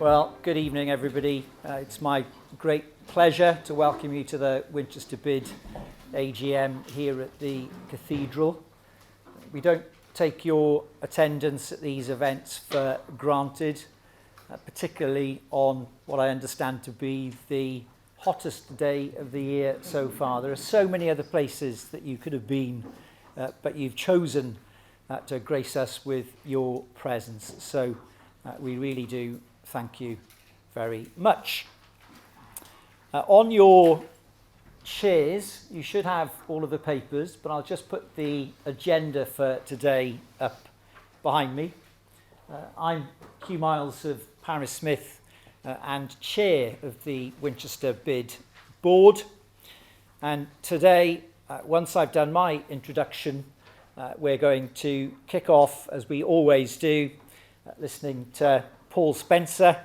Well, good evening, everybody. It's my great pleasure to welcome you to the Winchester BID AGM here at the Cathedral. We don't take your attendance at these events for granted, particularly on what I understand to be the hottest day of the year so far. There are so many other places that you could have been, but you've chosen to grace us with your presence. So we really do thank you very much. On your chairs, you should have all of the papers, but I'll just put the agenda for today up behind me. I'm Hugh Miles of Paris Smith and chair of the Winchester BID board. And today, once I've done my introduction, we're going to kick off, as we always do, listening to Paul Spencer,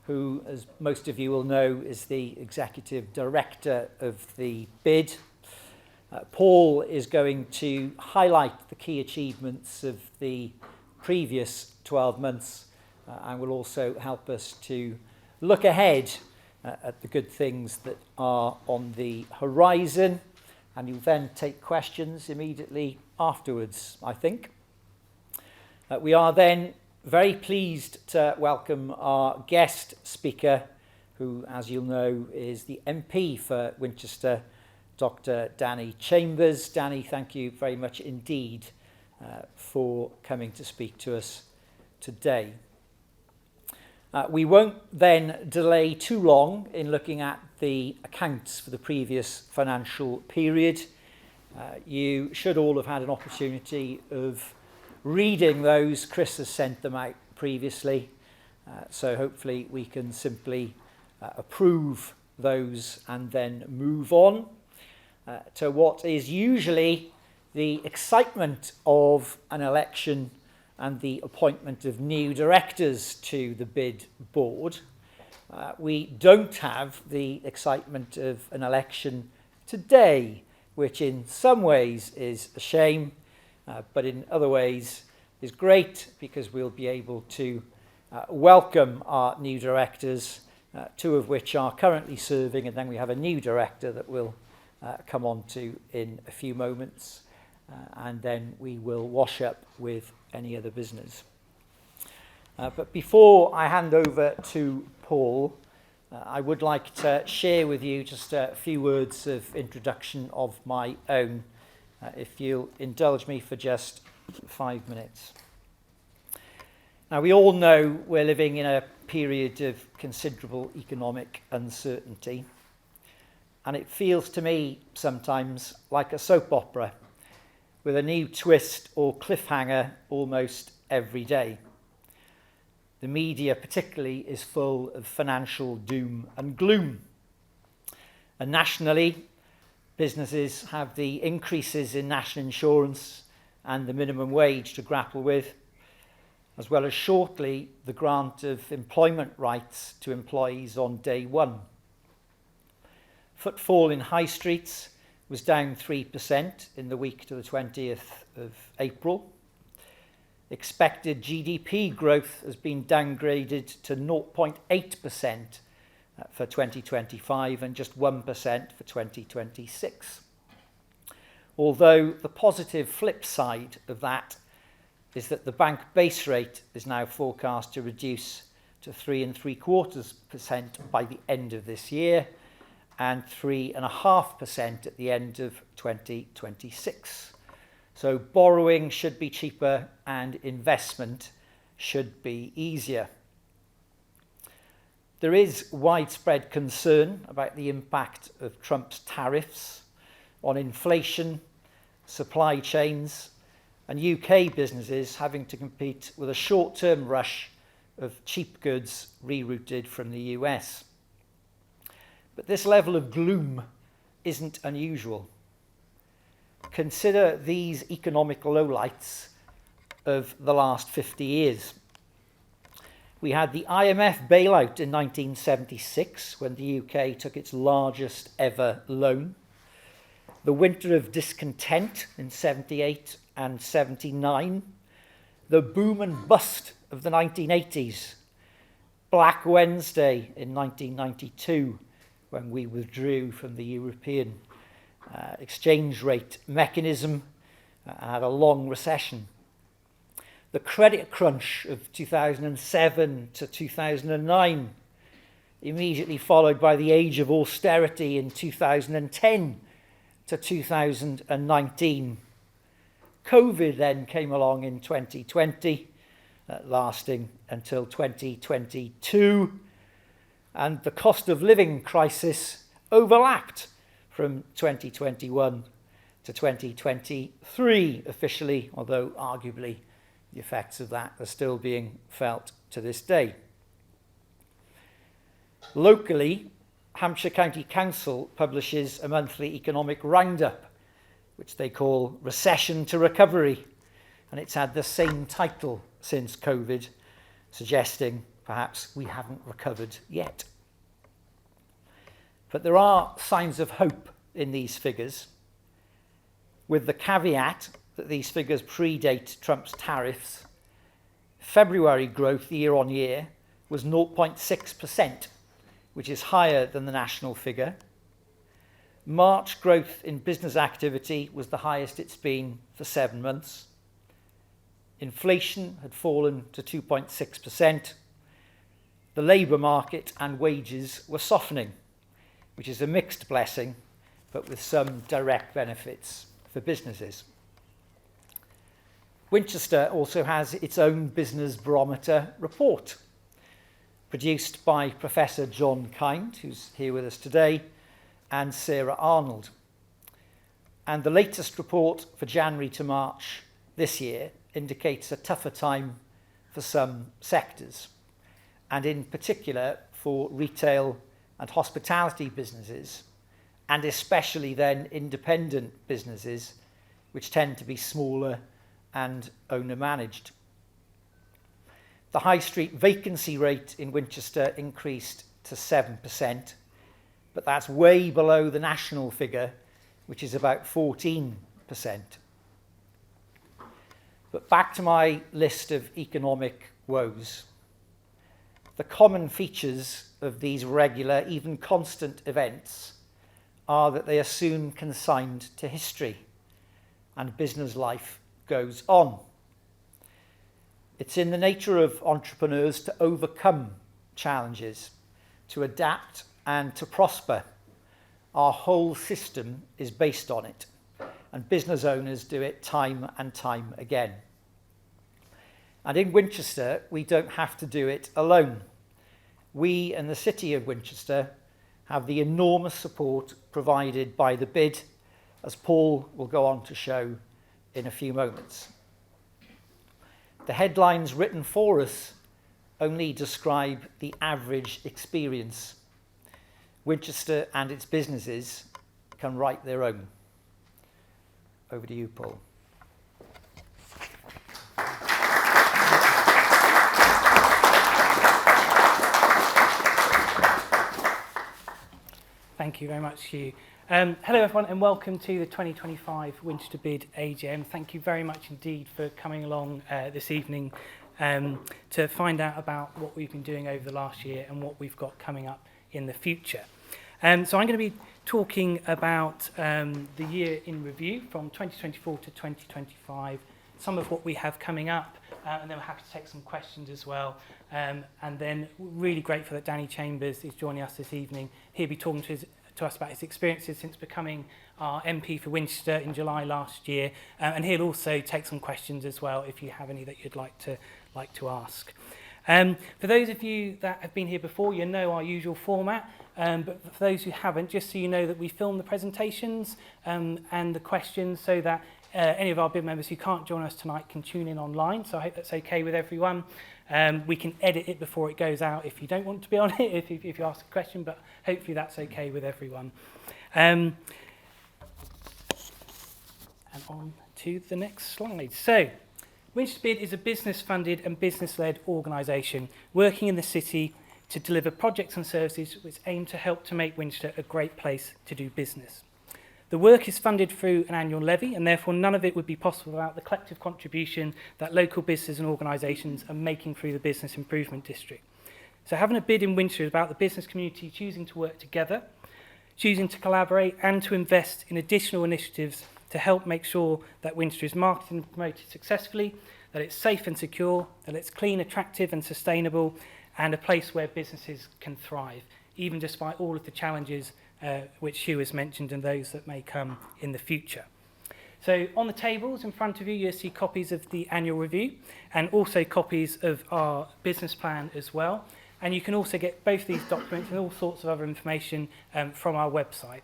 who, as most of you will know, is the Executive Director of the BID. Paul is going to highlight the key achievements of the previous 12 months and will also help us to look ahead at the good things that are on the horizon. And you'll then take questions immediately afterwards, I think. We are then very pleased to welcome our guest speaker, who, as you'll know, is the MP for Winchester, Dr. Danny Chambers. Danny, thank you very much indeed for coming to speak to us today. We won't then delay too long in looking at the accounts for the previous financial period. You should all have had an opportunity of reading those. Chris has sent them out previously, so hopefully we can simply approve those and then move on to what is usually the excitement of an election and the appointment of new directors to the BID board. We don't have the excitement of an election today, which in some ways is a shame, but in other ways is great, because we'll be able to welcome our new directors, two of which are currently serving, and then we have a new director that we'll come on to in a few moments, and then we will wash up with any other business. But before I hand over to Paul, I would like to share with you just a few words of introduction of my own, if you'll indulge me for just 5 minutes. Now, we all know we're living in a period of considerable economic uncertainty, and it feels to me sometimes like a soap opera with a new twist or cliffhanger almost every day. The media particularly is full of financial doom and gloom. And nationally, businesses have the increases in national insurance and the minimum wage to grapple with, as well as shortly the grant of employment rights to employees on day one. Footfall in high streets was down 3% in the week to the 20th of April. Expected GDP growth has been downgraded to 0.8% for 2025 and just 1% for 2026. Although the positive flip side of that is that the bank base rate is now forecast to reduce to 3.75% by the end of this year and 3.5% at the end of 2026. So borrowing should be cheaper and investment should be easier. There is widespread concern about the impact of Trump's tariffs on inflation, supply chains, and UK businesses having to compete with a short-term rush of cheap goods rerouted from the US. But this level of gloom isn't unusual. Consider these economic lowlights of the last 50 years. We had the IMF bailout in 1976, when the UK took its largest ever loan. The winter of discontent in 78 and 79. The boom and bust of the 1980s. Black Wednesday in 1992, when we withdrew from the European exchange rate mechanism and had a long recession. The credit crunch of 2007 to 2009, immediately followed by the age of austerity in 2010 to 2019. COVID then came along in 2020, lasting until 2022, and the cost of living crisis overlapped from 2021 to 2023 officially, although arguably the effects of that are still being felt to this day. Locally, Hampshire County Council publishes a monthly economic roundup, which they call Recession to Recovery, and it's had the same title since COVID, suggesting perhaps we haven't recovered yet. But there are signs of hope in these figures, with the caveat that these figures predate Trump's tariffs. February growth year on year was 0.6%, which is higher than the national figure. March growth in business activity was the highest it's been for 7 months. Inflation had fallen to 2.6%. The labour market and wages were softening, which is a mixed blessing, but with some direct benefits for businesses. Winchester also has its own business barometer report, produced by Professor John Kind, who's here with us today, and Sarah Arnold. And the latest report for January to March this year indicates a tougher time for some sectors, and in particular for retail and hospitality businesses, and especially then independent businesses, which tend to be smaller and owner-managed. The high street vacancy rate in Winchester increased to 7%, but that's way below the national figure, which is about 14%. But back to my list of economic woes. The common features of these regular, even constant events are that they are soon consigned to history and business life goes on. It's in the nature of entrepreneurs to overcome challenges, to adapt and to prosper. Our whole system is based on it, and business owners do it time and time again. And in Winchester, we don't have to do it alone. We and the city of Winchester have the enormous support provided by the BID, as Paul will go on to show in a few moments. The headlines written for us only describe the average experience. Winchester and its businesses can write their own. Over to you, Paul. Thank you very much, Hugh. Hello everyone and welcome to the 2025 Winchester BID AGM. Thank you very much indeed for coming along this evening to find out about what we've been doing over the last year and what we've got coming up in the future. So I'm going to be talking about the year in review from 2024 to 2025, some of what we have coming up, and then we're happy to take some questions as well. And then really grateful that Danny Chambers is joining us this evening. He'll be talking to us about his experiences since becoming our MP for Winchester in July last year, and he'll also take some questions as well if you have any that you'd like to ask. For those of you that have been here before, you know our usual format, but for those who haven't, just so you know that we film the presentations and the questions so that any of our BID members who can't join us tonight can tune in online, so I hope that's okay with everyone. We can edit it before it goes out if you don't want to be on it, if you ask a question, but hopefully that's okay with everyone. And on to the next slide. So, Winchester BID is a business-funded and business-led organisation working in the city to deliver projects and services which aim to help to make Winchester a great place to do business. The work is funded through an annual levy, and therefore none of it would be possible without the collective contribution that local businesses and organisations are making through the Business Improvement District. So having a bid in Winchester is about the business community choosing to work together, choosing to collaborate and to invest in additional initiatives to help make sure that Winchester is marketed and promoted successfully, that it's safe and secure, that it's clean, attractive and sustainable, and a place where businesses can thrive, even despite all of the challenges which Hugh has mentioned and those that may come in the future. So on the tables in front of you, you'll see copies of the annual review and also copies of our business plan as well. And you can also get both these documents and all sorts of other information from our website.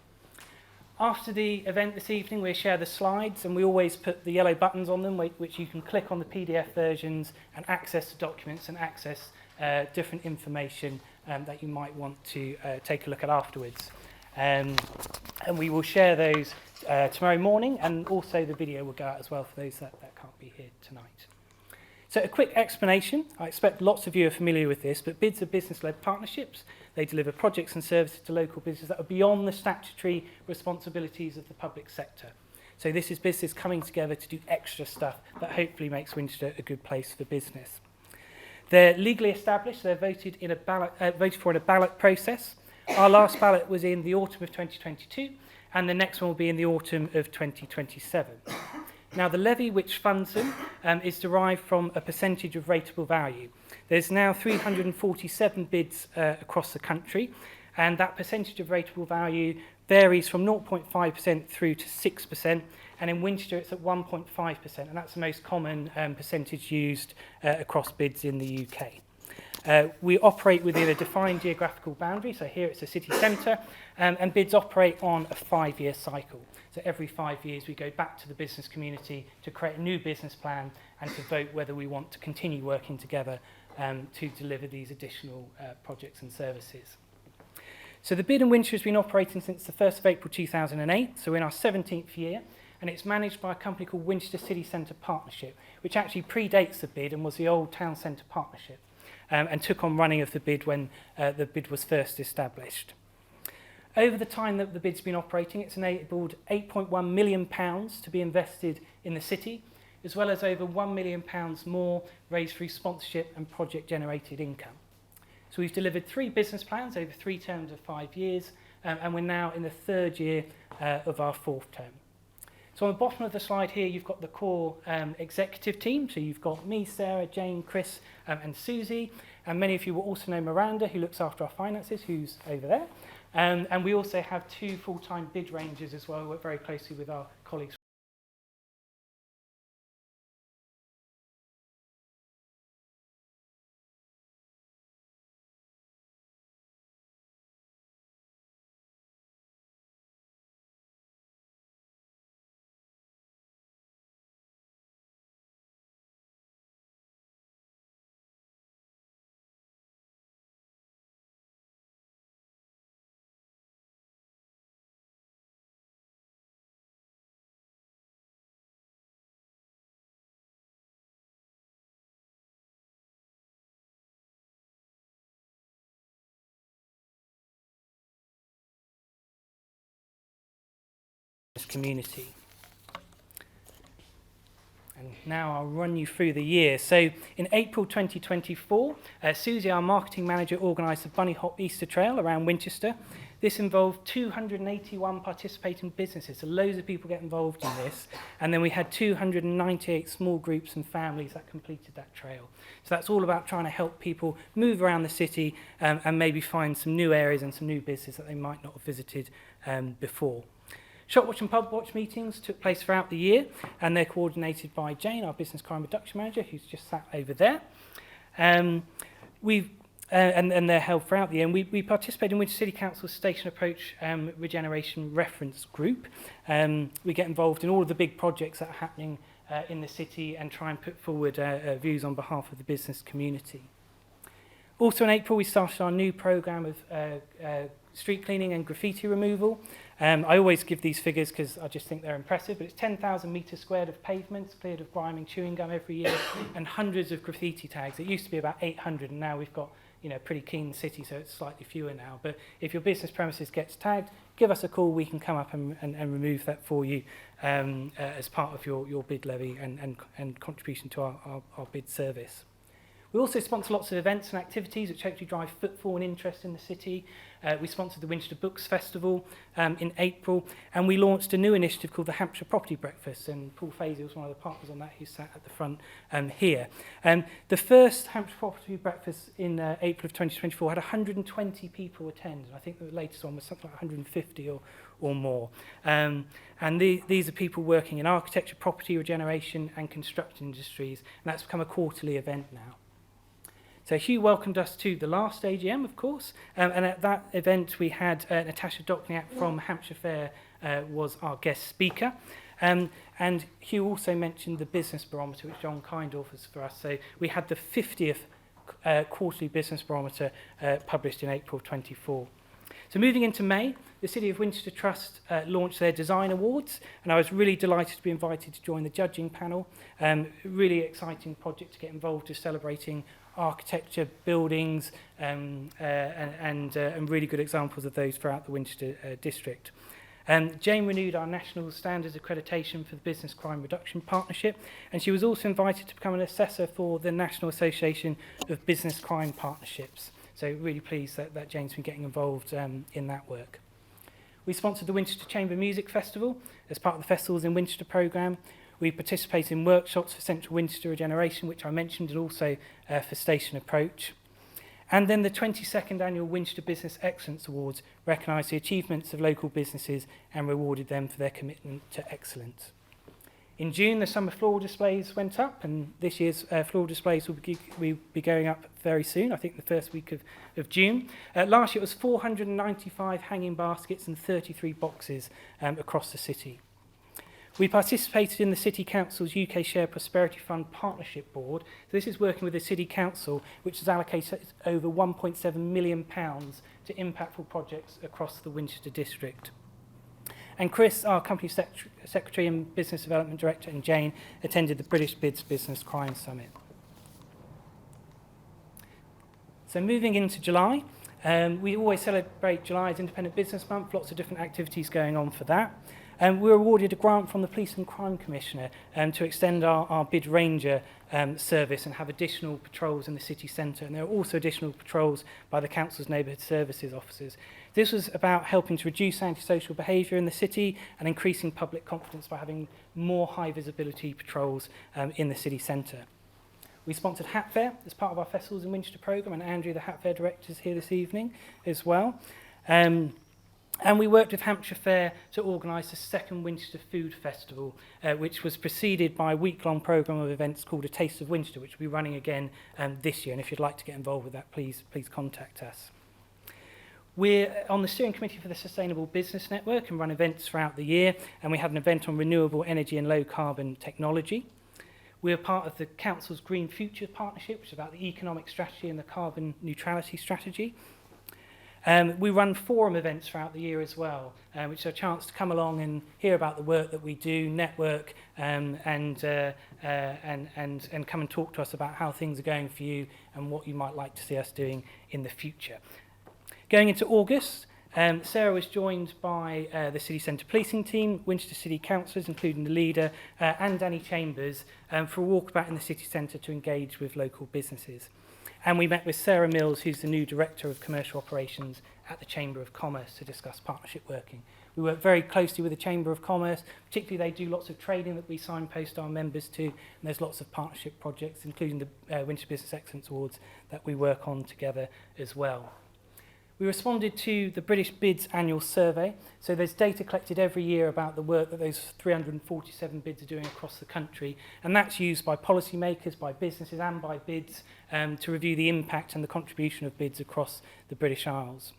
After the event this evening, we'll share the slides, and we always put the yellow buttons on them, which you can click on the PDF versions and access the documents and access different information that you might want to take a look at afterwards. And we will share those tomorrow morning, and also the video will go out as well for those that can't be here tonight. So a quick explanation. I expect lots of you are familiar with this, but bids are business-led partnerships. They deliver projects and services to local businesses that are beyond the statutory responsibilities of the public sector. So this is business coming together to do extra stuff that hopefully makes Winchester a good place for business. They're legally established. They're voted for in a ballot process. Our last ballot was in the autumn of 2022, and the next one will be in the autumn of 2027. Now, the levy which funds them is derived from a percentage of rateable value. There's now 347 bids across the country, and that percentage of rateable value varies from 0.5% through to 6%, and in Winchester it's at 1.5%, and that's the most common percentage used across bids in the UK. We operate within a defined geographical boundary, so here it's a city centre, and bids operate on a 5-year cycle. So every 5 years we go back to the business community to create a new business plan and to vote whether we want to continue working together to deliver these additional projects and services. So the bid in Winchester has been operating since the 1st of April 2008, so we're in our 17th year, and it's managed by a company called Winchester City Centre Partnership, which actually predates the bid and was the old Town Centre Partnership, and took on running of the bid when the bid was first established. Over the time that the bid's been operating, it's enabled £8.1 million to be invested in the city, as well as over £1 million more raised through sponsorship and project-generated income. So we've delivered 3 business plans over 3 terms of 5 years, and we're now in the 3rd year of our 4th term. So on the bottom of the slide here, you've got the core executive team. So you've got me, Sarah, Jane, Chris, and Susie. And many of you will also know Miranda, who looks after our finances, who's over there. And we also have 2 full-time bid rangers as well. We work very closely with our colleagues. Community. And now I'll run you through the year. So in April 2024, Susie, our marketing manager, organised the Bunny Hop Easter Trail around Winchester. This involved 281 participating businesses, so loads of people get involved in this. And then we had 298 small groups and families that completed that trail. So that's all about trying to help people move around the city and maybe find some new areas and some new businesses that they might not have visited before. Shop Watch and Pub Watch meetings took place throughout the year, and they're coordinated by Jane, our business crime reduction manager, who's just sat over there. And they're held throughout the year. And we participate in Winchester City Council's Station Approach Regeneration Reference Group. We get involved in all of the big projects that are happening in the city and try and put forward views on behalf of the business community. Also in April, we started our new programme of street cleaning and graffiti removal. I always give these figures because I just think they're impressive, but it's 10,000 metres squared of pavements cleared of grime and chewing gum every year, and hundreds of graffiti tags. It used to be about 800, and now we've got a pretty keen city, so it's slightly fewer now. But if your business premises gets tagged, give us a call. We can come up and remove that for you as part of your bid levy and contribution to our bid service. We also sponsor lots of events and activities which hopefully drive footfall and interest in the city. We sponsored the Winchester Books Festival in April, and we launched a new initiative called the Hampshire Property Breakfast, and Paul Fazy was one of the partners on that who sat at the front here. The first Hampshire Property Breakfast in April of 2024 had 120 people attend, and I think the latest one was something like 150 or more. And these are people working in architecture, property regeneration and construction industries, and that's become a quarterly event now. So Hugh welcomed us to the last AGM, of course, and at that event we had Natasha Dockniak from Hampshire Fair was our guest speaker. And Hugh also mentioned the business barometer, which John Kind offers for us. So we had the 50th quarterly business barometer published in April 24. So moving into May, the City of Winchester Trust launched their Design Awards, and I was really delighted to be invited to join the judging panel. Really exciting project to get involved with celebrating architecture, buildings, and really good examples of those throughout the Winchester district. Jane renewed our National Standards Accreditation for the Business Crime Reduction Partnership, and she was also invited to become an assessor for the National Association of Business Crime Partnerships. So really pleased that Jane's been getting involved in that work. We sponsored the Winchester Chamber Music Festival as part of the Festivals in Winchester programme. We participated in workshops for Central Winchester Regeneration, which I mentioned, and also for Station Approach. And then the 22nd Annual Winchester Business Excellence Awards recognised the achievements of local businesses and rewarded them for their commitment to excellence. In June, the summer floral displays went up, and this year's floral displays will be going up very soon, I think the first week of June. Last year it was 495 hanging baskets and 33 boxes across the city. We participated in the City Council's UK Share Prosperity Fund Partnership Board. So this is working with the City Council, which has allocated over £1.7 million to impactful projects across the Winchester district. And Chris, our Company Secretary and Business Development Director, and Jane attended the British BID's Business Crime Summit. So moving into July, we always celebrate July as Independent Business Month, lots of different activities going on for that. We were awarded a grant from the Police and Crime Commissioner to extend our BID Ranger service and have additional patrols in the city centre. And there are also additional patrols by the Council's Neighbourhood Services officers. This was about helping to reduce antisocial behaviour in the city and increasing public confidence by having more high visibility patrols in the city centre. We sponsored Hat Fair as part of our Festivals in Winchester programme, and Andrew, the Hat Fair Director, is here this evening as well. And we worked with Hampshire Fair to organise the second Winchester Food Festival, which was preceded by a week-long programme of events called A Taste of Winchester, which will be running again this year. And if you'd like to get involved with that, please contact us. We're on the steering committee for the Sustainable Business Network and run events throughout the year. And we had an event on renewable energy and low-carbon technology. We're part of the Council's Green Future Partnership, which is about the economic strategy and the carbon neutrality strategy. We run forum events throughout the year as well, which are a chance to come along and hear about the work that we do, network, and come and talk to us about how things are going for you and what you might like to see us doing in the future. Going into August, Sarah was joined by the City Centre Policing Team, Winchester City Councillors, including the leader, and Danny Chambers, for a walkabout in the city centre to engage with local businesses. And we met with Sarah Mills, who's the new Director of Commercial Operations at the Chamber of Commerce, to discuss partnership working. We work very closely with the Chamber of Commerce. Particularly, they do lots of training that we signpost our members to, and there's lots of partnership projects, including the Winchester Business Excellence Awards, that we work on together as well. We responded to the British BID's annual survey. So there's data collected every year about the work that those 347 BIDs are doing across the country. And that's used by policymakers, by businesses and by BIDs to review the impact and the contribution of BIDs across the British Isles.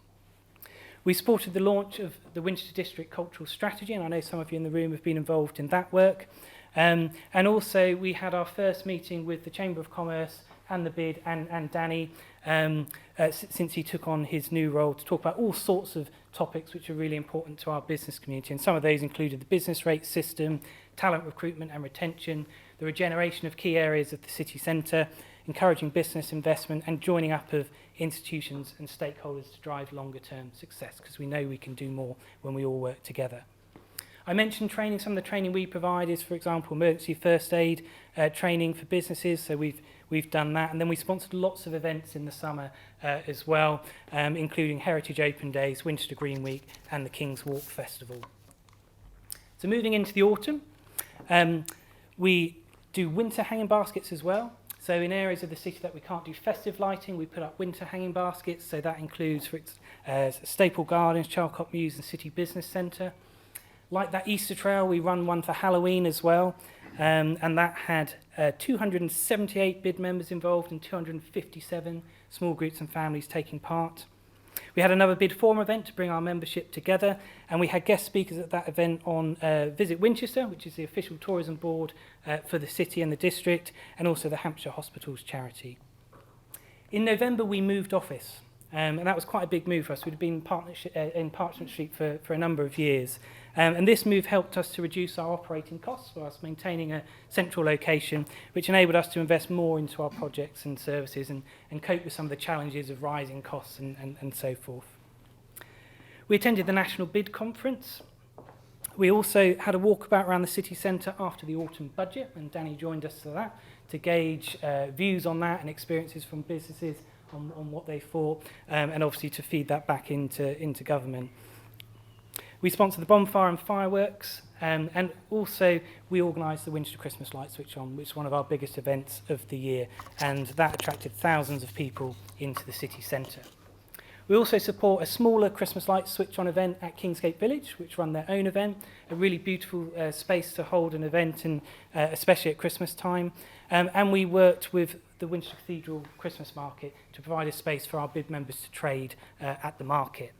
We supported the launch of the Winchester District Cultural Strategy, and I know some of you in the room have been involved in that work. And also we had our first meeting with the Chamber of Commerce and the BID and Danny since he took on his new role, to talk about all sorts of topics which are really important to our business community. And some of those included the business rate system, talent recruitment and retention, the regeneration of key areas of the city centre, encouraging business investment, and joining up of institutions and stakeholders to drive longer term success, because we know we can do more when we all work together. I mentioned training. Some of the training we provide is, for example, emergency first aid training for businesses. So we've we've done that. And then we sponsored lots of events in the summer as well, including Heritage Open Days, Winchester Green Week, and the King's Walk Festival. So moving into the autumn, we do winter hanging baskets as well. So in areas of the city that we can't do festive lighting, we put up winter hanging baskets. So that includes Staple Gardens, Charcot Mews and City Business Centre. Like that Easter trail, we run one for Halloween as well. And that had 278 bid members involved and 257 small groups and families taking part. We had another bid forum event to bring our membership together, and we had guest speakers at that event on Visit Winchester, which is the official tourism board for the city and the district, and also the Hampshire Hospitals charity. In November, we moved office, and that was quite a big move for us. We'd been in Parchment Street for a number of years, and this move helped us to reduce our operating costs whilst maintaining a central location, which enabled us to invest more into our projects and services and cope with some of the challenges of rising costs and so forth. We attended the National Bid Conference. We also had a walkabout around the city centre after the autumn budget, and Danny joined us for that to gauge views on that and experiences from businesses on what they thought, and obviously to feed that back into government. We sponsored the bonfire and fireworks, and also we organised the Winchester Christmas Light Switch On, which is one of our biggest events of the year, and that attracted thousands of people into the city centre. We also support a smaller Christmas light switch on event at Kingsgate Village, which run their own event, a really beautiful space to hold an event, and especially at Christmas time. And we worked with the Winchester Cathedral Christmas Market to provide a space for our bid members to trade at the market.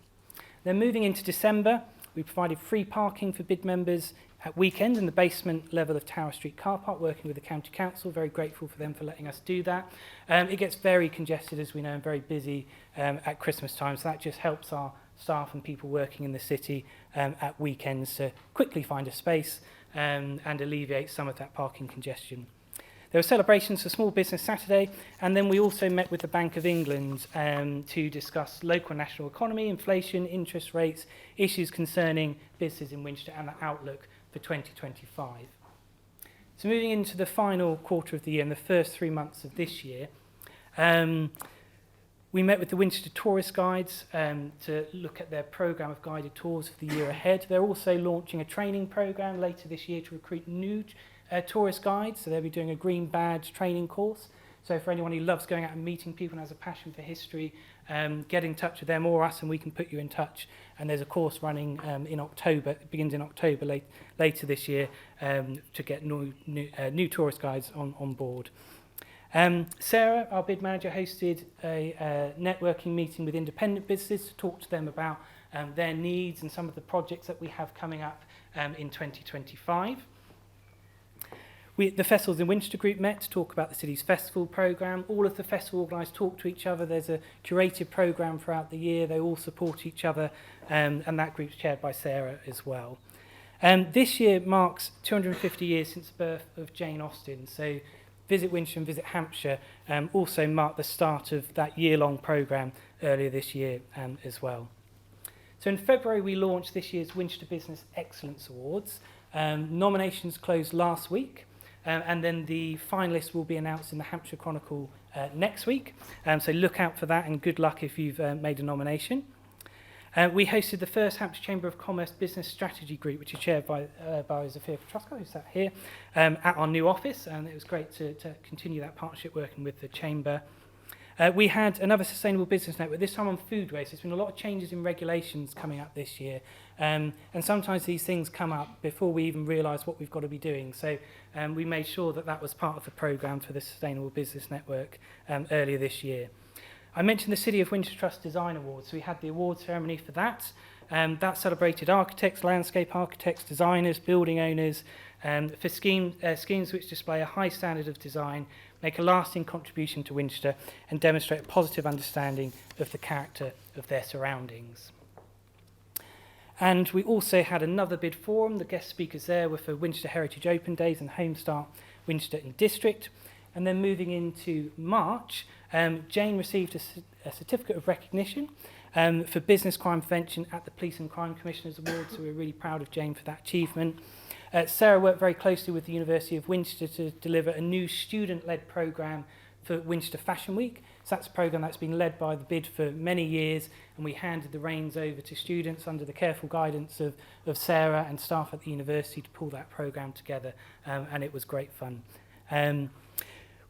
Then moving into December, we provided free parking for bid members at weekends in the basement level of Tower Street car park, working with the County Council. Very grateful for them for letting us do that. It gets very congested, as we know, and very busy at Christmas time, so that just helps our staff and people working in the city at weekends to quickly find a space and alleviate some of that parking congestion. There were celebrations for Small Business Saturday, and then we also met with the Bank of England to discuss local and national economy, inflation, interest rates, issues concerning businesses in Winchester and the outlook for 2025. So moving into the final quarter of the year and the first 3 months of this year, we met with the Winchester Tourist Guides to look at their programme of guided tours for the year ahead. They're also launching a training programme later this year to recruit new tourist guides, so they'll be doing a green badge training course. So for anyone who loves going out and meeting people and has a passion for history, get in touch with them or us and we can put you in touch. And there's a course running in October, it begins in October later this year, to get new tourist guides on board. Sarah, our bid manager, hosted a networking meeting with independent businesses to talk to them about their needs and some of the projects that we have coming up in 2025. The festivals in Winchester Group met to talk about the city's festival programme. All of the festival organised talk to each other. There's a curated programme throughout the year. They all support each other, and that group's chaired by Sarah as well. This year marks 250 years since the birth of Jane Austen, so Visit Winchester and Visit Hampshire also marked the start of that year-long programme earlier this year as well. So in February we launched this year's Winchester Business Excellence Awards. Nominations closed last week. And then the finalists will be announced in the Hampshire Chronicle next week. So look out for that, and good luck if you've made a nomination. We hosted the first Hampshire Chamber of Commerce Business Strategy Group, which is chaired by Zafir Petrosco, who sat here, at our new office, and it was great to continue that partnership working with the Chamber. We had another Sustainable Business Network, this time on food waste. There's been a lot of changes in regulations coming up this year, and sometimes these things come up before we even realise what we've got to be doing. So we made sure that that was part of the programme for the Sustainable Business Network earlier this year. I mentioned the City of Winchester Trust Design Awards, so we had the awards ceremony for that. That celebrated architects, landscape architects, designers, building owners, for schemes which display a high standard of design, make a lasting contribution to Winchester, and demonstrate a positive understanding of the character of their surroundings. And we also had another bid forum. The guest speakers there were for Winchester Heritage Open Days and Homestart Winchester and District. And then moving into March, Jane received a certificate of recognition for business crime prevention at the Police and Crime Commissioners Awards, so we're really proud of Jane for that achievement. Sarah worked very closely with the University of Winchester to deliver a new student-led programme for Winchester Fashion Week. So that's a programme that's been led by the BID for many years, and we handed the reins over to students under the careful guidance of Sarah and staff at the university to pull that programme together, and it was great fun.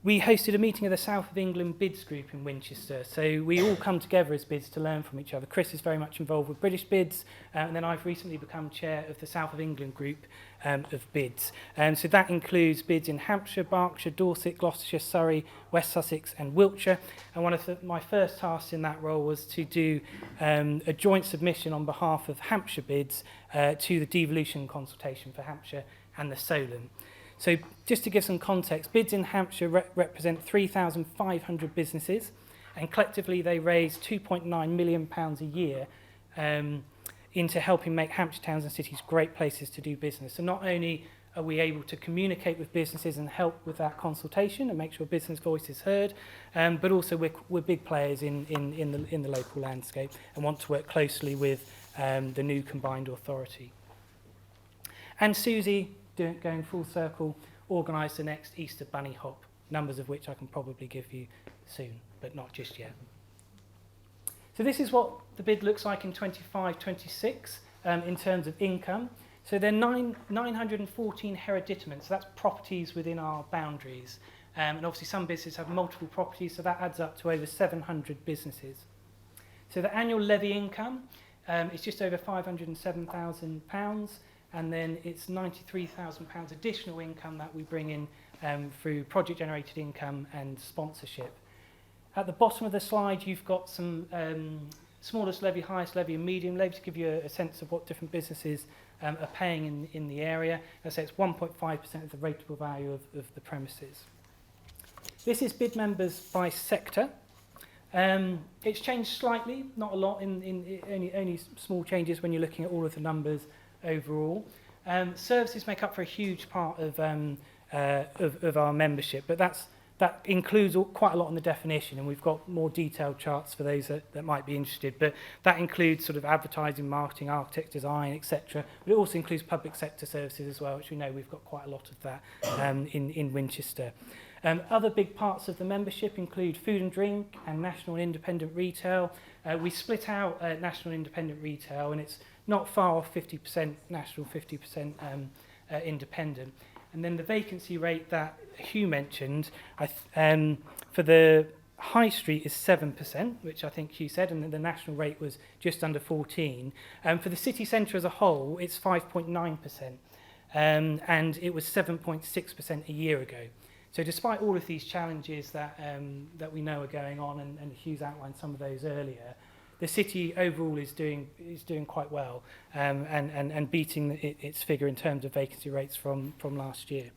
We hosted a meeting of the South of England BIDs group in Winchester. So we all come together as BIDs to learn from each other. Chris is very much involved with British BIDs, and then I've recently become chair of the South of England group of BIDs. So that includes BIDs in Hampshire, Berkshire, Dorset, Gloucestershire, Surrey, West Sussex and Wiltshire. And one of my first tasks in that role was to do a joint submission on behalf of Hampshire BIDs to the devolution consultation for Hampshire and the Solent. So just to give some context, BIDs in Hampshire represent 3,500 businesses, and collectively they raise £2.9 million a year into helping make Hampshire towns and cities great places to do business. So not only are we able to communicate with businesses and help with that consultation and make sure business voice is heard, but also we're big players in the local landscape and want to work closely with the new combined authority. And Susie, going full circle, organised the next Easter Bunny Hop, numbers of which I can probably give you soon, but not just yet. So this is what the BID looks like in 25-26 in terms of income. So there are 914 hereditaments, so that's properties within our boundaries. And obviously some businesses have multiple properties, so that adds up to over 700 businesses. So the annual levy income is just over £507,000. And then it's £93,000 additional income that we bring in through project-generated income and sponsorship. At the bottom of the slide, you've got some smallest levy, highest levy, and medium levy to give you a sense of what different businesses are paying in the area. As I say, it's 1.5% of the rateable value of the premises. This is BID members by sector. It's changed slightly, not a lot, only small changes when you're looking at all of the numbers overall. Services make up for a huge part of our membership, but that includes quite a lot in the definition, and we've got more detailed charts for those that might be interested, but that includes sort of advertising, marketing, architect, design, etc. But it also includes public sector services as well, which we know we've got quite a lot of that in Winchester. Other big parts of the membership include food and drink and national and independent retail. We split out national and independent retail, and it's not far off 50% national, 50% independent. And then the vacancy rate that Hugh mentioned for the high street is 7%, which I think Hugh said, and the national rate was just under 14%. For the city centre as a whole, it's 5.9%, and it was 7.6% a year ago. So despite all of these challenges that we know are going on, and Hugh's outlined some of those earlier, the city overall is doing quite well and beating its figure in terms of vacancy rates from last year.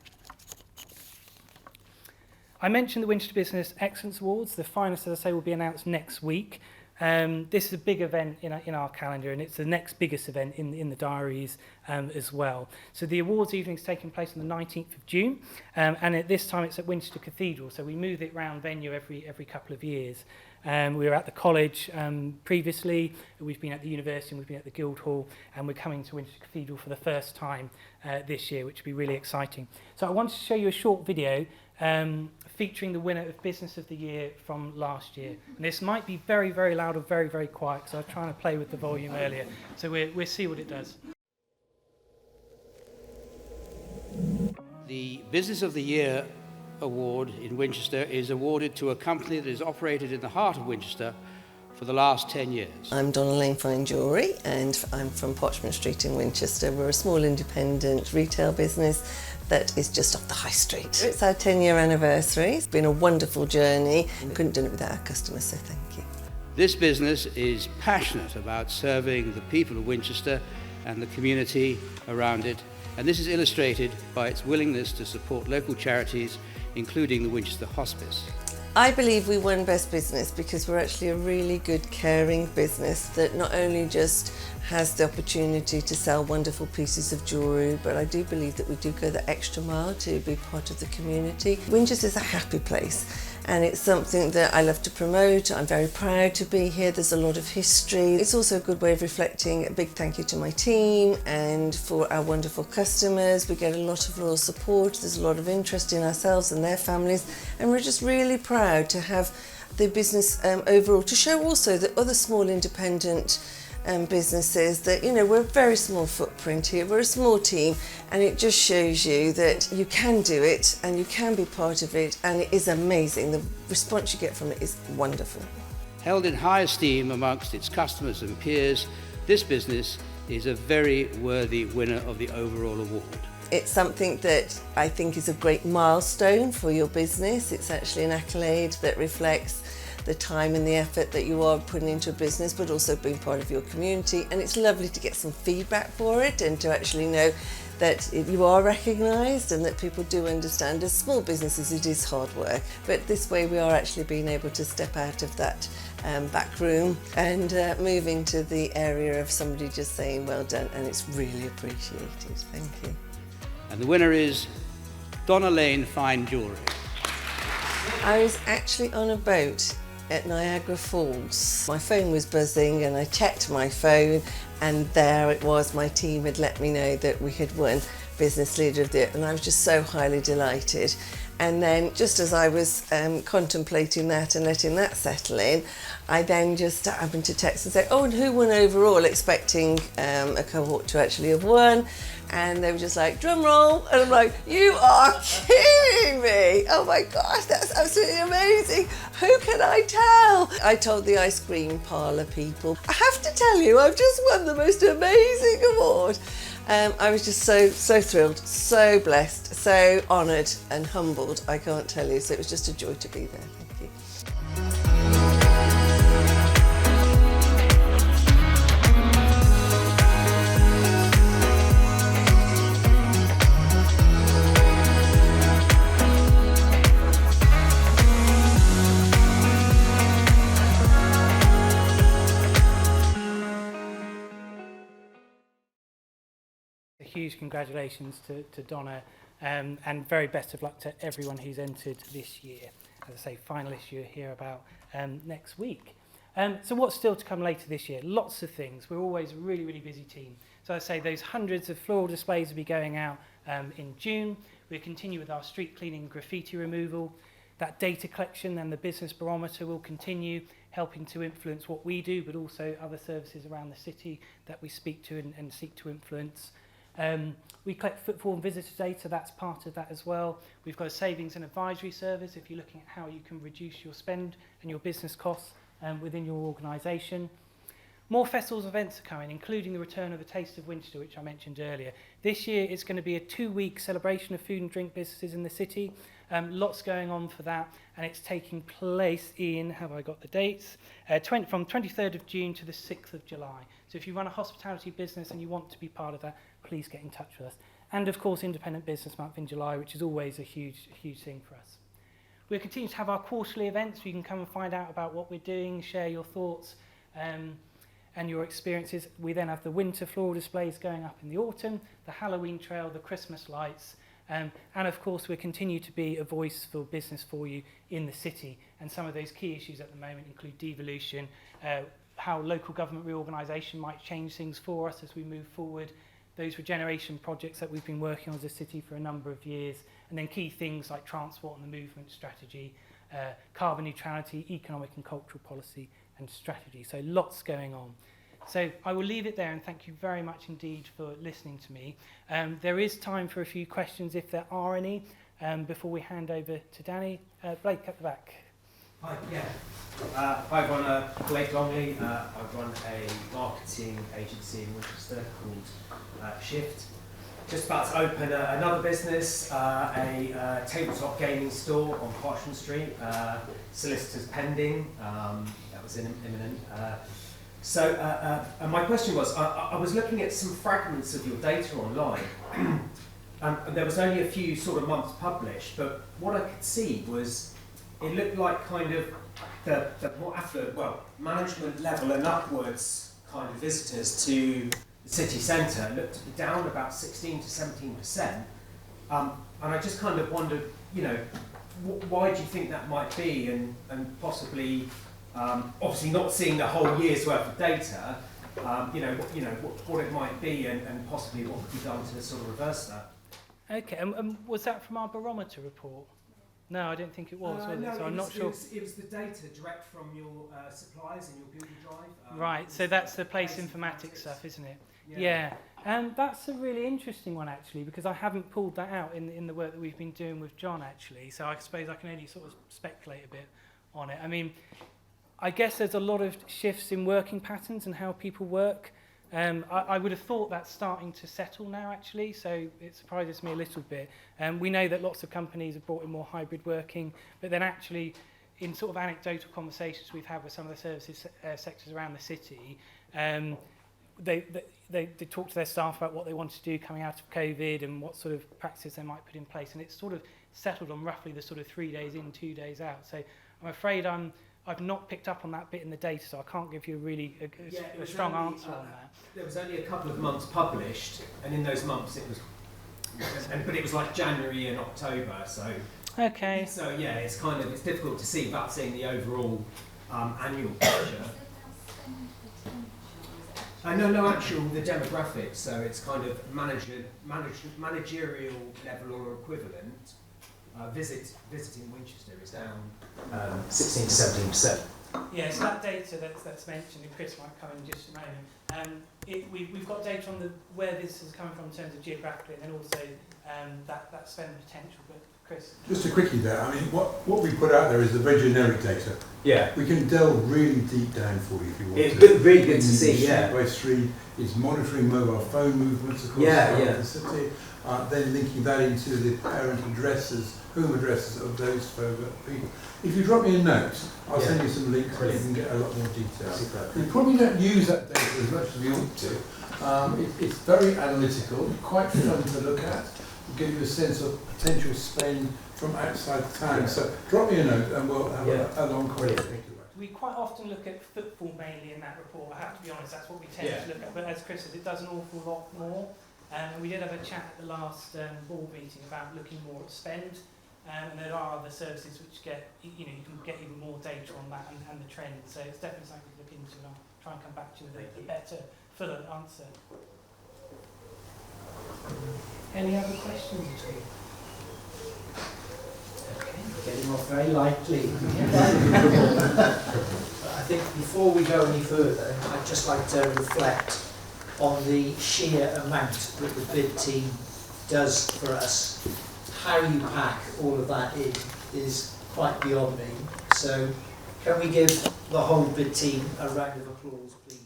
I mentioned the Winchester Business Excellence Awards. The finalists, as I say, will be announced next week. This is a big event in our calendar, and it's the next biggest event in the diaries as well. So the awards evening is taking place on the 19th of June, and at this time it's at Winchester Cathedral, so we move it round venue every couple of years. We were at the college previously, we've been at the university, and we've been at the Guildhall, and we're coming to Winchester Cathedral for the first time this year, which will be really exciting. So I wanted to show you a short video featuring the winner of Business of the Year from last year. And this might be very, very loud or very, very quiet, because I was trying to play with the volume earlier. So we'll see what it does. The Business of the Year award in Winchester is awarded to a company that is operated in the heart of Winchester for the last 10 years. I'm Donna Lane Fine Jewellery, and I'm from Potchman Street in Winchester. We're a small independent retail business that is just off the high street. It's our 10-year anniversary. It's been a wonderful journey. We couldn't have done it without our customers, so thank you. This business is passionate about serving the people of Winchester and the community around it, and this is illustrated by its willingness to support local charities, including the Winchester Hospice. I believe we won Best Business because we're actually a really good, caring business that not only just has the opportunity to sell wonderful pieces of jewellery, but I do believe that we do go the extra mile to be part of the community. Winchester is a happy place, and it's something that I love to promote. I'm very proud to be here. There's a lot of history. It's also a good way of reflecting. A big thank you to my team and for our wonderful customers. We get a lot of loyal support. There's a lot of interest in ourselves and their families, and we're just really proud to have the business overall, to show also that other small independent businesses that, you know, we're a very small footprint here, we're a small team, and it just shows you that you can do it and you can be part of it, and it is amazing. The response you get from it is wonderful. Held in high esteem amongst its customers and peers, this business is a very worthy winner of the overall award. It's something that I think is a great milestone for your business. It's actually an accolade that reflects the time and the effort that you are putting into a business, but also being part of your community. And it's lovely to get some feedback for it and to actually know that you are recognised and that people do understand. As small businesses, it is hard work, but this way we are actually being able to step out of that back room and move into the area of somebody just saying well done, and it's really appreciated. Thank you. And the winner is Donna Lane Fine Jewellery. I was actually on a boat at Niagara Falls. My phone was buzzing and I checked my phone, and there it was. My team had let me know that we had won Business Leader of the Year, and I was just so highly delighted. And then just as I was contemplating that and letting that settle in, I then just happened to text and say, oh, and who won overall, expecting a cohort to actually have won. And they were just like, drum roll. And I'm like, you are kidding me. Oh my gosh, that's absolutely amazing. Who can I tell? I told the ice cream parlour people, I have to tell you, I've just won the most amazing award. I was just so thrilled, so blessed, so honoured and humbled, I can't tell you. So it was just a joy to be there. Thank you. A huge congratulations to Donna, and very best of luck to everyone who's entered this year. As I say, finalists you'll hear about next week. So what's still to come later this year? Lots of things. We're always a really, really busy team. So I say those hundreds of floral displays will be going out in June. We'll continue with our street cleaning, graffiti removal. That data collection and the business barometer will continue, helping to influence what we do, but also other services around the city that we speak to and seek to influence. We collect footfall and visitor data, that's part of that as well. We've got a savings and advisory service if you're looking at how you can reduce your spend and your business costs within your organisation. More festivals and events are coming, including the return of the Taste of Winchester, which I mentioned earlier. This year it's going to be a 2-week celebration of food and drink businesses in the city. Lots going on for that, and it's taking place in, have I got the dates? From 23rd of June to the 6th of July. So if you run a hospitality business and you want to be part of that, please get in touch with us. And of course, Independent Business Month in July, which is always a huge thing for us. We'll continue to have our quarterly events, so you can come and find out about what we're doing, share your thoughts and your experiences. We then have the winter floral displays going up in the autumn, the Halloween trail, the Christmas lights, and of course we continue to be a voice for business for you in the city. And some of those key issues at the moment include devolution, how local government reorganisation might change things for us as we move forward, those regeneration projects that we've been working on as a city for a number of years, and then key things like transport and the movement strategy, carbon neutrality, economic and cultural policy and strategy. So lots going on. So I will leave it there, and thank you very much indeed for listening to me. There is time for a few questions if there are any before we hand over to Danny. Blake at the back. Hi, yeah. Hi everyone, Blake Longley. I run a marketing agency in Winchester called Shift. Just about to open another business, a tabletop gaming store on Parchment Street. Solicitors pending, that was imminent. And my question was, I was looking at some fragments of your data online, and there was only a few sort of months published, but what I could see was it looked like kind of the more affluent, management level and upwards kind of visitors to the city centre looked to be down about 16 to 17%. And I just kind of wondered, why do you think that might be, and possibly, obviously not seeing the whole year's worth of data, what it might be, and possibly what could be done to sort of reverse that? Okay, and was that from our barometer report? No, I don't think it was it? So I'm not sure. It was the data direct from your suppliers in your Google Drive. Right, so that's the place informatics stuff, isn't it? Yeah. And that's a really interesting one, actually, because I haven't pulled that out in the work that we've been doing with John, actually. So I suppose I can only sort of speculate a bit on it. I mean, I guess there's a lot of shifts in working patterns and how people work. I would have thought that's starting to settle now, actually, so it surprises me a little bit. We know that lots of companies have brought in more hybrid working, but then actually, in sort of anecdotal conversations we've had with some of the services sectors around the city, they talk to their staff about what they want to do coming out of COVID and what sort of practices they might put in place, and it's sort of settled on roughly the sort of 3 days in, 2 days out. So I'm afraid I've not picked up on that bit in the data, so I can't give you a really a strong answer on that. There was only a couple of months published, and in those months it was, but it was like January and October, so. Okay. So yeah, it's difficult to see without seeing the overall annual picture. No, actual the demographics. So it's kind of managerial level or equivalent. Visiting Winchester is down 16 to 17%. Yeah, so that data that's mentioned, and Chris might come in just a moment. We've got data on where this is coming from in terms of geographically, and then also that spend potential. But Chris, just a quickie there. I mean, what we put out there is the very generic data. Yeah. We can delve really deep down for you if you want. It's to. really good to see. Yeah. Street by street, it's monitoring mobile phone movements across the city. Then linking that into the parent addresses, home addresses of those people. If you drop me a note, I'll send you some links where you can get a lot more detail. We probably don't use that data as much as we ought to. It's very analytical, quite fun to look at. It'll give you a sense of potential spend from outside the town. Yeah. So drop me a note and we'll have a long conversation. We quite often look at footfall mainly in that report. I have to be honest, that's what we tend to look at. But as Chris says, it does an awful lot more. And we did have a chat at the last board meeting about looking more at spend, and there are other services which get, you can get even more data on that and the trends. So it's definitely something to look into, and I'll try and come back to you with a better, fuller answer. Any other questions at all? Okay, getting off very lightly. I think before we go any further, I'd just like to reflect on the sheer amount that the BID team does for us. How you pack all of that in is quite beyond me. So can we give the whole BID team a round of applause, please?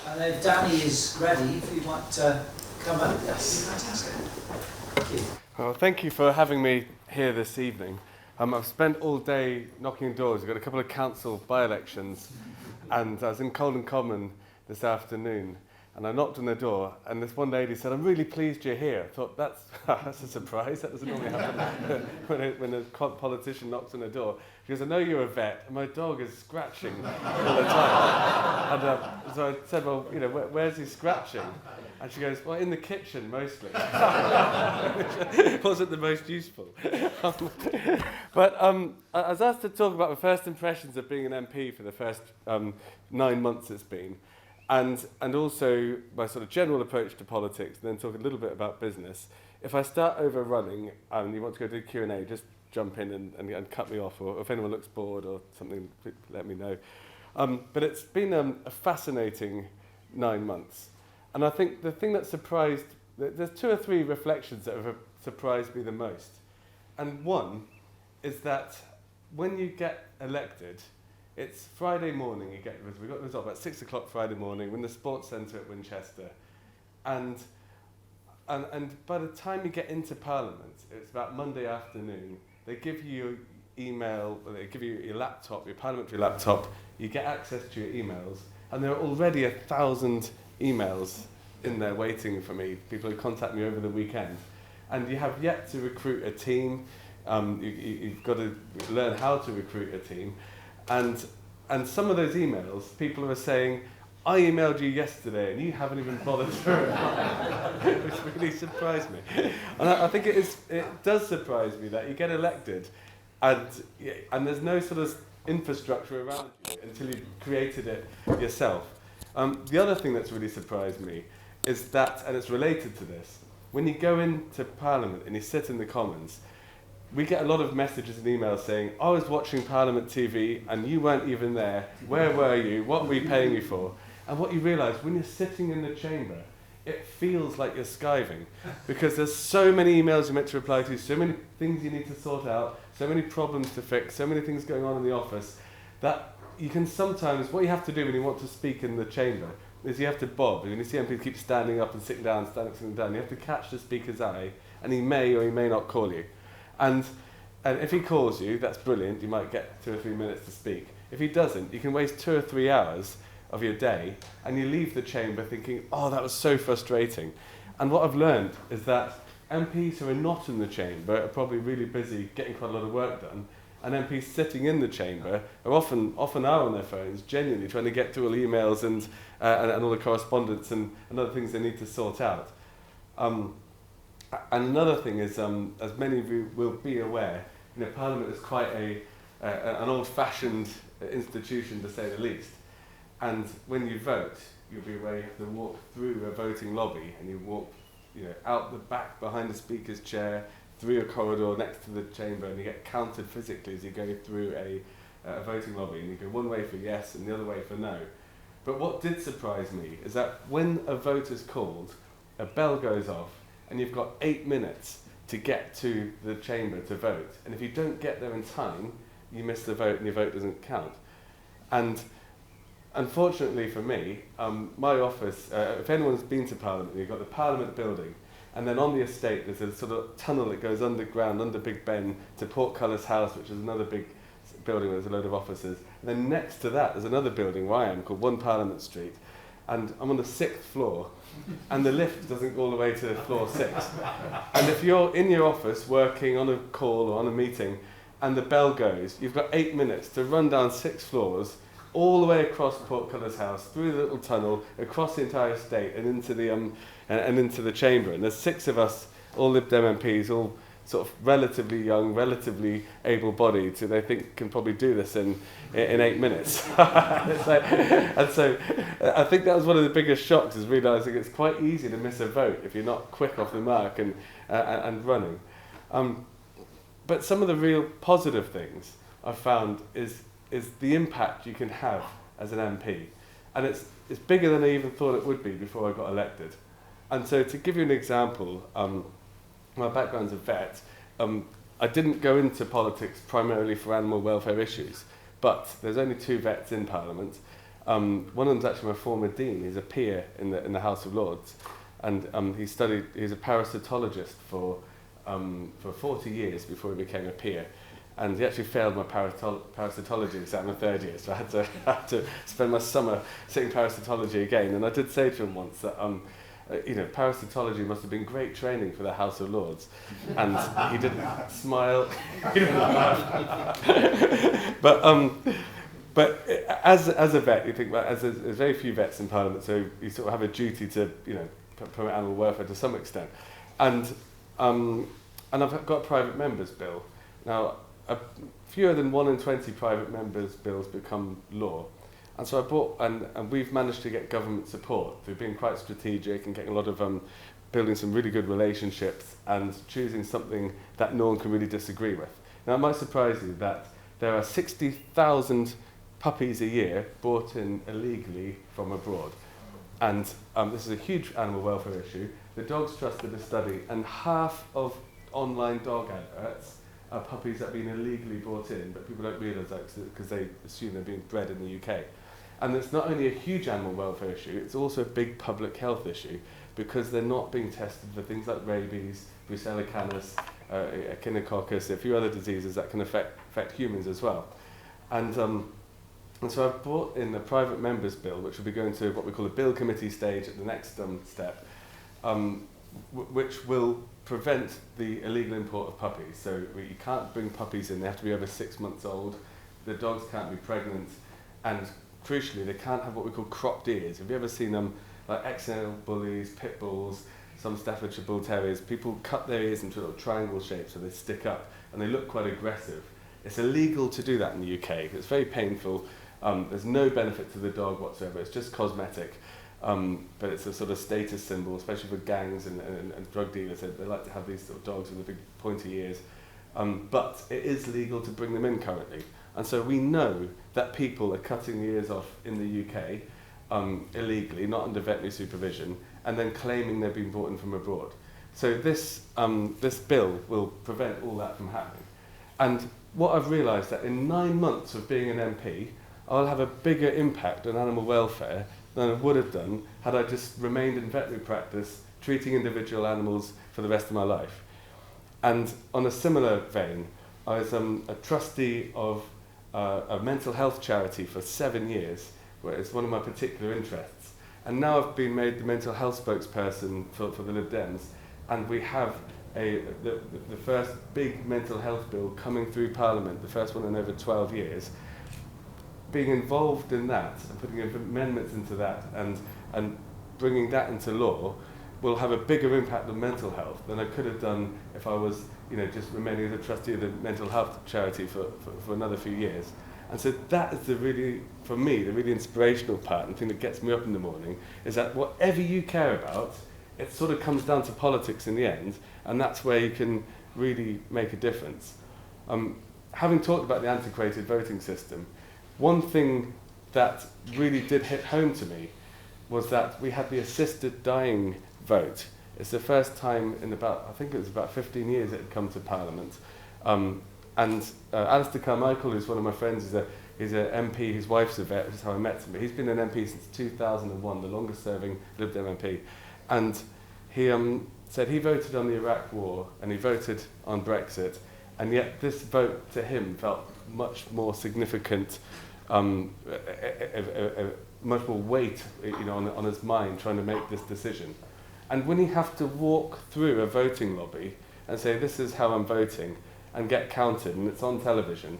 And if Danny is ready, if you'd like to come up. Yes, fantastic. Thank you. Well, thank you for having me here this evening. I've spent all day knocking doors. We've got a couple of council by-elections, and I was in Colden Common this afternoon, and I knocked on the door, and this one lady said, "I'm really pleased you're here." I thought, that's a surprise. That doesn't normally happen when a politician knocks on the door. She goes, "I know you're a vet, and my dog is scratching all the time." And so I said, "Well, where's he scratching?" And she goes, "Well, in the kitchen, mostly." It wasn't the most useful. But I was asked to talk about my first impressions of being an MP for the first 9 months it's been, and also my sort of general approach to politics, and then talk a little bit about business. If I start overrunning and you want to go to Q&A, just jump in and cut me off, or if anyone looks bored or something, let me know. But it's been a fascinating 9 months. And I think the thing that surprised, there's 2 or 3 reflections that have surprised me the most. And one is that when you get elected, it's Friday morning, we got the result about 6 o'clock Friday morning, we're in the sports centre at Winchester. And by the time you get into Parliament, it's about Monday afternoon, they give you your email, they give you your laptop, your parliamentary laptop, you get access to your emails, and there are already 1,000 emails in there waiting for me, people who contact me over the weekend. And you have yet to recruit a team, you've got to learn how to recruit a team. And some of those emails, people are saying, I emailed you yesterday and you haven't even bothered to reply, which really surprised me. And I think it does surprise me that you get elected and there's no sort of infrastructure around you until you've created it yourself. The other thing that's really surprised me is that, and it's related to this, when you go into Parliament and you sit in the Commons, we get a lot of messages and emails saying, I was watching Parliament TV and you weren't even there. Where were you? What were you paying me for? And what you realise, when you're sitting in the chamber, it feels like you're skiving because there's so many emails you're meant to reply to, so many things you need to sort out, so many problems to fix, so many things going on in the office, that you can sometimes, what you have to do when you want to speak in the chamber is you have to bob. And you see MPs keep standing up and sitting down, sitting down. You have to catch the speaker's eye, and he may or he may not call you. And if he calls you, that's brilliant. You might get 2 or 3 minutes to speak. If he doesn't, you can waste 2 or 3 hours of your day, and you leave the chamber thinking, oh, that was so frustrating. And what I've learned is that MPs who are not in the chamber are probably really busy getting quite a lot of work done, and MPs sitting in the chamber are often are on their phones, genuinely trying to get through all the emails and all the correspondence and other things they need to sort out. And another thing is, as many of you will be aware, Parliament is quite an old-fashioned institution, to say the least. And when you vote, you'll be aware you have to walk through a voting lobby, and you walk, out the back behind the speaker's chair, through a corridor next to the chamber, and you get counted physically as you go through a voting lobby, and you go one way for yes and the other way for no. But what did surprise me is that when a vote is called, a bell goes off, and you've got 8 minutes to get to the chamber to vote. And if you don't get there in time, you miss the vote and your vote doesn't count. And unfortunately for me, my office, if anyone's been to Parliament, you've got the Parliament building, and then on the estate there's a sort of tunnel that goes underground, under Big Ben, to Portcullis House, which is another big building where there's a load of offices. And then next to that there's another building where I am, called 1 Parliament Street, and I'm on the 6th floor, and the lift doesn't go all the way to floor 6. And if you're in your office working on a call or on a meeting, and the bell goes, you've got 8 minutes to run down 6 floors, all the way across Portcullis House, through the little tunnel, across the entire estate, and into the chamber. And there's 6 of us, all Lib Dem MPs, all sort of relatively young, relatively able-bodied, so they think can probably do this in 8 minutes. And so I think that was one of the biggest shocks, is realising it's quite easy to miss a vote if you're not quick off the mark and running. But some of the real positive things I've found is the impact you can have as an MP. And it's bigger than I even thought it would be before I got elected. And so to give you an example, my background's a vet. I didn't go into politics primarily for animal welfare issues, but there's only 2 vets in Parliament. One of them's actually my former dean. He's a peer in the House of Lords, and he's a parasitologist for 40 years before he became a peer. And he actually failed my parasitology exam in 3rd year, so I had to spend my summer sitting parasitology again. And I did say to him once that parasitology must have been great training for the House of Lords. And he didn't smile, he didn't laugh. But as a vet, you think, well, there's very few vets in Parliament, so you sort of have a duty to, promote animal welfare to some extent. And I've got a private members bill. Now, fewer than 1 in 20 private members bills become law. And so I bought, and we've managed to get government support through being quite strategic and getting a lot of, building some really good relationships and choosing something that no one can really disagree with. Now, it might surprise you that there are 60,000 puppies a year brought in illegally from abroad. And this is a huge animal welfare issue. The Dogs Trust did a study, and half of online dog adverts are puppies that have been illegally brought in, but people don't realise that because they assume they're being bred in the UK. And it's not only a huge animal welfare issue, it's also a big public health issue, because they're not being tested for things like rabies, Brucella canis, echinococcus, a few other diseases that can affect humans as well. And so I've brought in a private members bill, which will be going to what we call a bill committee stage at the next step, which will prevent the illegal import of puppies. So you can't bring puppies in, they have to be over 6 months old, the dogs can't be pregnant, and crucially, they can't have what we call cropped ears. Have you ever seen them, like XL bullies, pit bulls, some Staffordshire Bull Terriers? People cut their ears into little triangle shapes so they stick up, and they look quite aggressive. It's illegal to do that in the UK. It's very painful. There's no benefit to the dog whatsoever. It's just cosmetic. But it's a sort of status symbol, especially for gangs and drug dealers. They like to have these sort of dogs with the big pointy ears. But it is legal to bring them in currently. And so we know that people are cutting the ears off in the UK illegally, not under veterinary supervision, and then claiming they've been brought in from abroad. So this bill will prevent all that from happening. And what I've realised that in 9 months of being an MP, I'll have a bigger impact on animal welfare than I would have done had I just remained in veterinary practice, treating individual animals for the rest of my life. And on a similar vein, I was a trustee of a mental health charity for 7 years, where it's one of my particular interests. And now I've been made the mental health spokesperson for the Lib Dems, and we have the first big mental health bill coming through Parliament, the first one in over 12 years. Being involved in that and putting amendments into that and bringing that into law will have a bigger impact on mental health than I could have done if I was, just remaining as a trustee of the mental health charity for another few years. And so that is for me, the really inspirational part and the thing that gets me up in the morning, is that whatever you care about, it sort of comes down to politics in the end, and that's where you can really make a difference. Having talked about the antiquated voting system, one thing that really did hit home to me was that we had the assisted dying vote. It's the first time in I think it was about 15 years it had come to Parliament. Alistair Carmichael, who's one of my friends, he's an MP, his wife's a vet, which is how I met him, but he's been an MP since 2001, the longest serving Lib Dem MP. And he said he voted on the Iraq War and he voted on Brexit, and yet this vote to him felt much more significant, much more weight on his mind trying to make this decision. And when you have to walk through a voting lobby and say, this is how I'm voting, and get counted, and it's on television,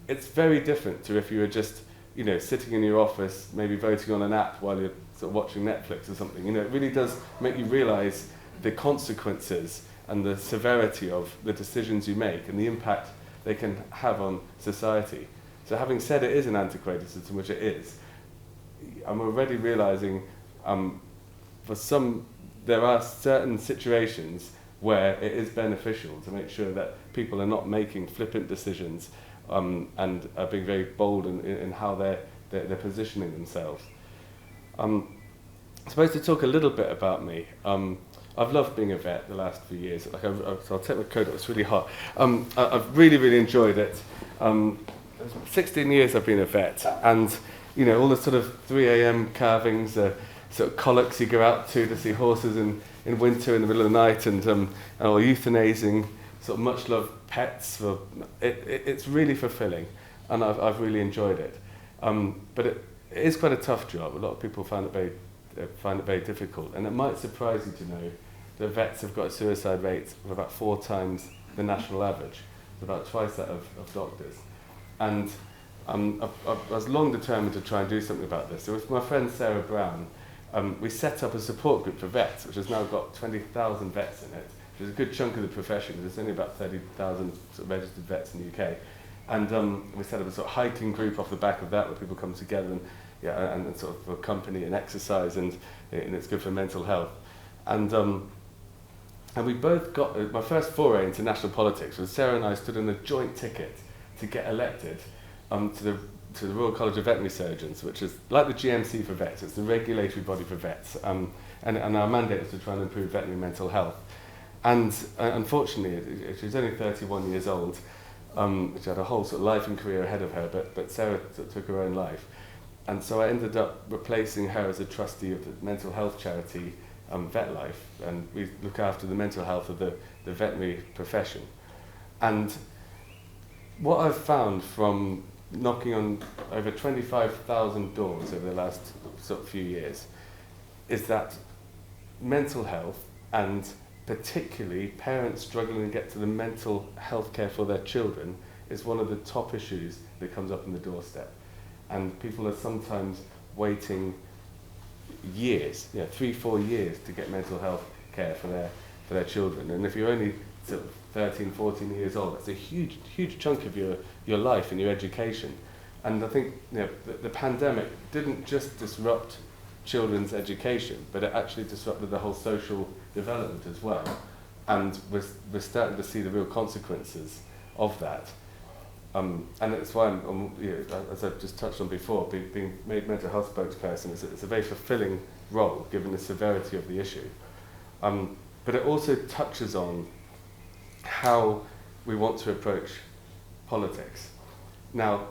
it's very different to if you were just sitting in your office, maybe voting on an app while you're sort of watching Netflix or something. It really does make you realise the consequences and the severity of the decisions you make and the impact they can have on society. So having said it is an antiquated system, which it is, I'm already realising there are certain situations where it is beneficial to make sure that people are not making flippant decisions and are being very bold in how they're positioning themselves. I'm supposed to talk a little bit about me. I've loved being a vet the last few years. So I'll take my coat off, it's really hot. I've really, really enjoyed it. 16 years I've been a vet, and all the sort of 3 a.m. calvings, sort of colics you go out to see horses in winter in the middle of the night, and or euthanizing sort of much loved pets. It's really fulfilling, and I've really enjoyed it. But it is quite a tough job. A lot of people find it very difficult, and it might surprise you to know that vets have got a suicide rate of about 4 times the national average, about twice that of doctors. And I was long determined to try and do something about this. So with my friend Sarah Brown, we set up a support group for vets, which has now got 20,000 vets in it, which is a good chunk of the profession. There's only about 30,000 sort of registered vets in the UK. And we set up a sort of hiking group off the back of that, where people come together and sort of accompany and exercise, and it's good for mental health. And we both got, my first foray into national politics was Sarah and I stood on a joint ticket to get elected to the Royal College of Veterinary Surgeons, which is like the GMC for vets. It's the regulatory body for vets, and our mandate was to try and improve veterinary mental health. And unfortunately, she was only 31 years old. She had a whole sort of life and career ahead of her, but Sarah took her own life. And so I ended up replacing her as a trustee of the mental health charity Vet Life, and we look after the mental health of the veterinary profession. And what I've found from knocking on over 25,000 doors over the last sort of few years is that mental health, and particularly parents struggling to get to the mental health care for their children, is one of the top issues that comes up on the doorstep. and people are sometimes waiting years, 3-4 years to get mental health care for their children. And if you're only sort of 13, 14 years old, that's a huge chunk of your life and your education. And I think the pandemic didn't just disrupt children's education, but it actually disrupted the whole social development as well. And we're starting to see the real consequences of that. And that's why as I've just touched on before, being made mental health spokesperson it's a very fulfilling role given the severity of the issue. But it also touches on how we want to approach politics. Now,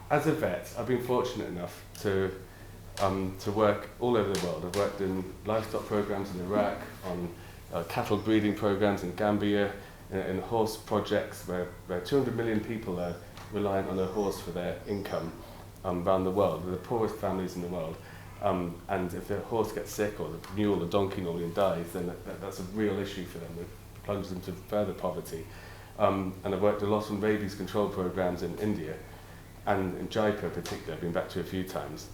as a vet, I've been fortunate enough to work all over the world. I've worked in livestock programs in Iraq, on cattle breeding programs in Gambia, in horse projects where 200 million people are reliant on a horse for their income around the world. They're the poorest families in the world. And if their horse gets sick or the mule or donkey normally dies, then that's a real issue for them. It plunges them to further poverty. And I've worked a lot on rabies control programs in India and in Jaipur in particular. I've been back to a few times.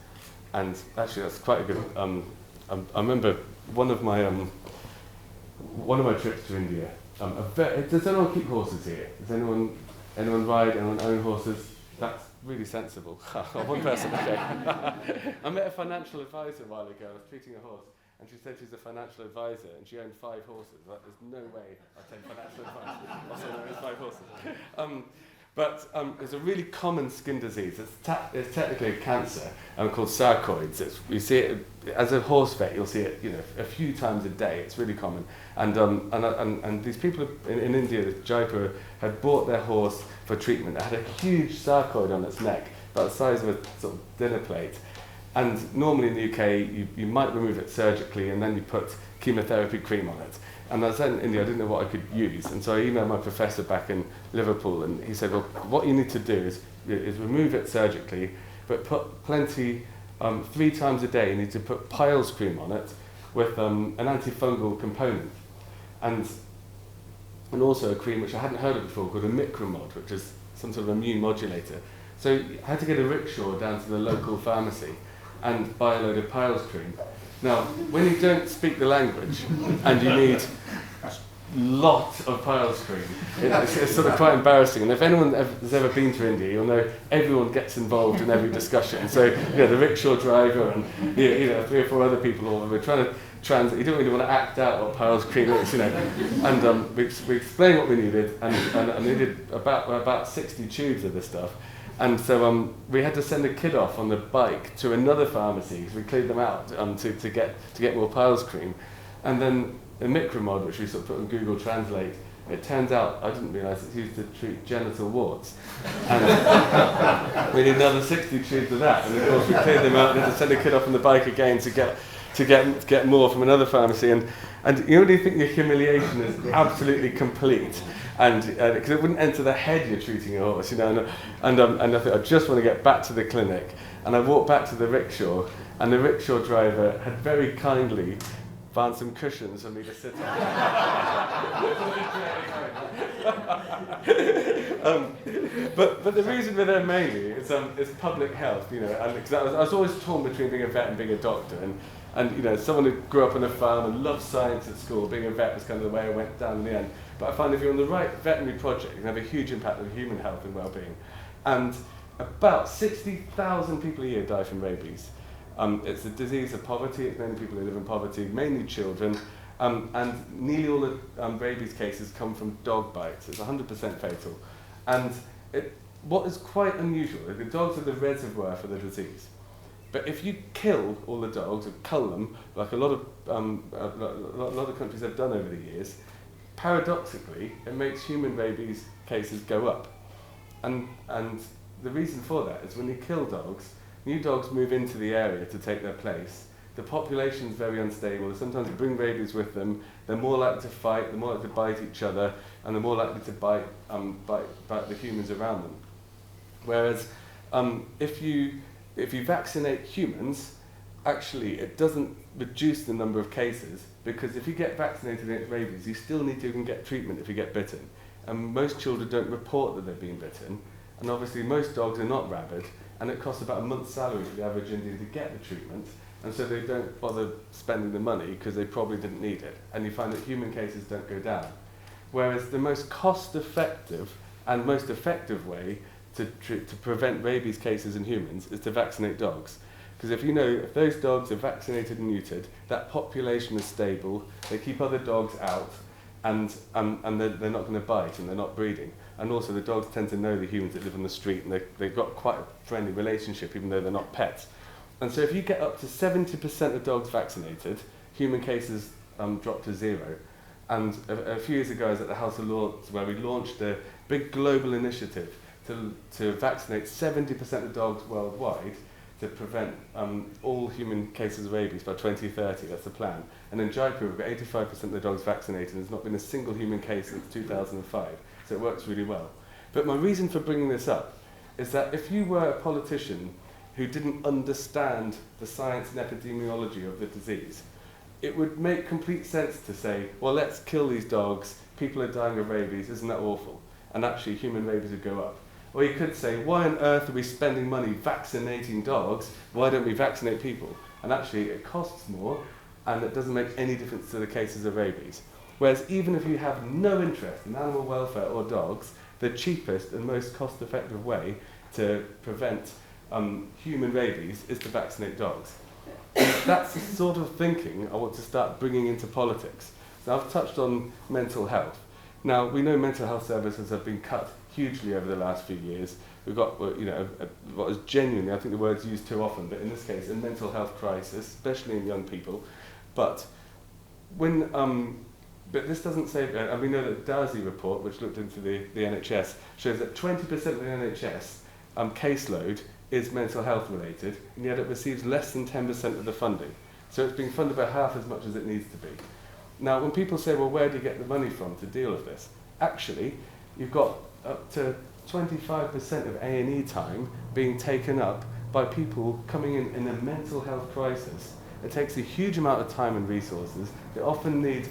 And actually that's quite a good... I remember one of my trips to India. Does anyone keep horses here? Does anyone ride? Anyone own horses? That's really sensible. One person, okay. I met a financial advisor a while ago. I was treating a horse, and she said she's a financial advisor, and she owned 5 horses. Like, there's no way I'd take financial advice. Also known as 5 horses. But there's a really common skin disease. It's technically a cancer called sarcoids. You see it as a horse vet. You'll see it, a few times a day. It's really common. And these people in India, Jaipur, had bought their horse for treatment. It had a huge sarcoid on its neck, about the size of a sort of dinner plate. And normally in the UK, you might remove it surgically, and then you put chemotherapy cream on it. And I was in India, I didn't know what I could use, and so I emailed my professor back in Liverpool, and he said, well, what you need to do is remove it surgically, but put plenty, 3 times a day, you need to put Piles cream on it with an antifungal component, and also a cream which I hadn't heard of before called a Micromod, which is some sort of immune modulator. So I had to get a rickshaw down to the local pharmacy and buy a load of Piles cream. Now, when you don't speak the language and you need lot of Piles cream, it's sort of quite embarrassing. And if anyone has ever been to India, you'll know everyone gets involved in every discussion. So, the rickshaw driver and 3 or 4 other people, or we're trying to translate. You don't really want to act out what Piles cream is, And we explained what we needed, and needed about 60 tubes of this stuff. And so we had to send a kid off on the bike to another pharmacy because we cleared them out to get more Piles cream. And then a Micromod, which we sort of put on Google Translate, it turns out, I didn't realise it's used to treat genital warts. And we need another 60 tubes of that. And of course we cleared them out and had to send a kid off on the bike again to get more from another pharmacy. And you really think your humiliation is absolutely complete. And because it wouldn't enter the head you're treating a horse, and I thought I just want to get back to the clinic, and I walked back to the rickshaw, and the rickshaw driver had very kindly found some cushions for me to sit on. But the reason we're there mainly is public health, and because I was always torn between being a vet and being a doctor, and someone who grew up on a farm and loved science at school, being a vet was kind of the way I went down in the end. But I find if you're on the right veterinary project, you can have a huge impact on human health and well-being. And about 60,000 people a year die from rabies. It's a disease of poverty. It's mainly people who live in poverty, mainly children. And nearly all the rabies cases come from dog bites. It's 100% fatal. And what is quite unusual is the dogs are the reservoir for the disease. But if you kill all the dogs, or cull them, like a lot of countries have done over the years, paradoxically, it makes human rabies cases go up. And the reason for that is when you kill dogs, new dogs move into the area to take their place. The population is very unstable. Sometimes they bring rabies with them. They're more likely to fight, they're more likely to bite each other, and they're more likely to bite the humans around them. Whereas if you vaccinate humans, actually it doesn't reduce the number of cases, because if you get vaccinated against rabies, you still need to even get treatment if you get bitten. And most children don't report that they've been bitten, And obviously most dogs are not rabid, and it costs about a month's salary for the average Indian to get the treatment, and so they don't bother spending the money because they probably didn't need it. And you find that human cases don't go down. Whereas the most cost-effective and most effective way to prevent rabies cases in humans is to vaccinate dogs. Because if those dogs are vaccinated and neutered, that population is stable, they keep other dogs out, and they're not going to bite and they're not breeding. And also the dogs tend to know the humans that live on the street, and they've got quite a friendly relationship even though they're not pets. And so if you get up to 70% of dogs vaccinated, human cases drop to 0. And a few years ago I was at the House of Lords where we launched a big global initiative to vaccinate 70% of dogs worldwide to prevent all human cases of rabies by 2030. That's the plan. And in Jaipur we've got 85% of the dogs vaccinated, and there's not been a single human case since 2005. So it works really well. But my reason for bringing this up is that if you were a politician who didn't understand the science and epidemiology of the disease, it would make complete sense to say, well, let's kill these dogs, people are dying of rabies, isn't that awful? And actually human rabies would go up. Or you could say, why on earth are we spending money vaccinating dogs? Why don't we vaccinate people? And actually it costs more, and it doesn't make any difference to the cases of rabies. Whereas even if you have no interest in animal welfare or dogs, the cheapest and most cost-effective way to prevent human rabies is to vaccinate dogs. That's the sort of thinking I want to start bringing into politics. So I've touched on mental health. Now, we know mental health services have been cut hugely over the last few years. We've got, what is genuinely, I think the word's used too often, but in this case, a mental health crisis, especially in young people. But but this doesn't say, and we know that the Darzi report, which looked into the NHS, shows that 20% of the NHS caseload is mental health related, and yet it receives less than 10% of the funding. So it's being funded by half as much as it needs to be. Now, when people say, well, where do you get the money from to deal with this? Actually, you've got up to 25% of A&E time being taken up by people coming in a mental health crisis. It takes a huge amount of time and resources. They often need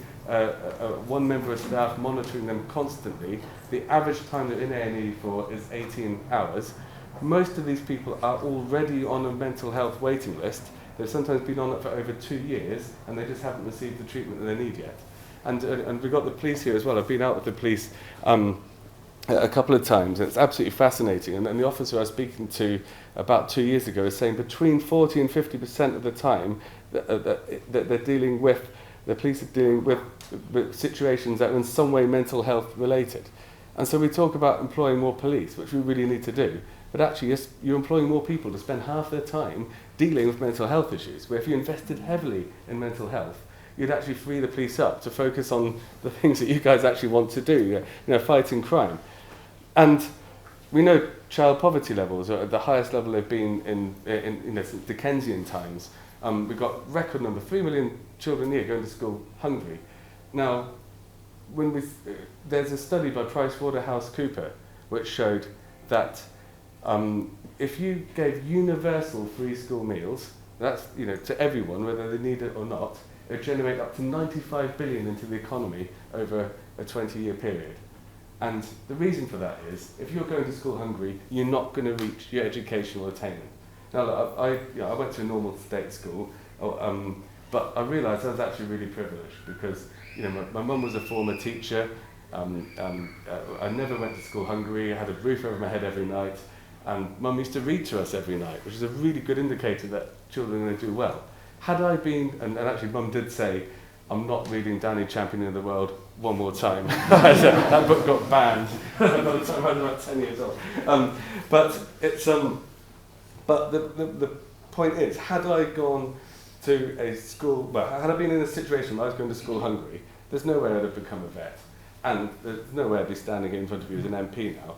one member of staff monitoring them constantly. The average time they're in A&E for is 18 hours. Most of these people are already on a mental health waiting list. They've sometimes been on it for over 2 years, and they just haven't received the treatment that they need yet. And we've got the police here as well. I've been out with the police a couple of times, and it's absolutely fascinating. And the officer I was speaking to about 2 years ago is saying between 40 and 50% of the time that they're dealing with, the police are dealing with situations that are in some way mental health related. And so we talk about employing more police, which we really need to do. But actually, you're employing more people to spend half their time dealing with mental health issues, where if you invested heavily in mental health, you'd actually free the police up to focus on the things that you guys actually want to do, fighting crime. And we know child poverty levels are at the highest level they've been in since Dickensian times. We've got record number, 3 million children a year going to school hungry. Now, there's a study by PricewaterhouseCoopers which showed that if you gave universal free school meals, that's to everyone, whether they need it or not, it would generate up to 95 billion into the economy over a 20-year period. And the reason for that is, if you're going to school hungry, you're not going to reach your educational attainment. Now, look, I went to a normal state school, but I realised I was actually really privileged because my mum was a former teacher. I never went to school hungry. I had a roof over my head every night. And Mum used to read to us every night, which is a really good indicator that children are going to do well. Had I been, and actually Mum did say, I'm not reading Danny Champion of the World one more time. That book got banned by the time I was about 10 years old. But the point is, had I gone to a school, had I been in a situation where I was going to school hungry, there's no way I'd have become a vet. And there's no way I'd be standing in front of you as an MP now.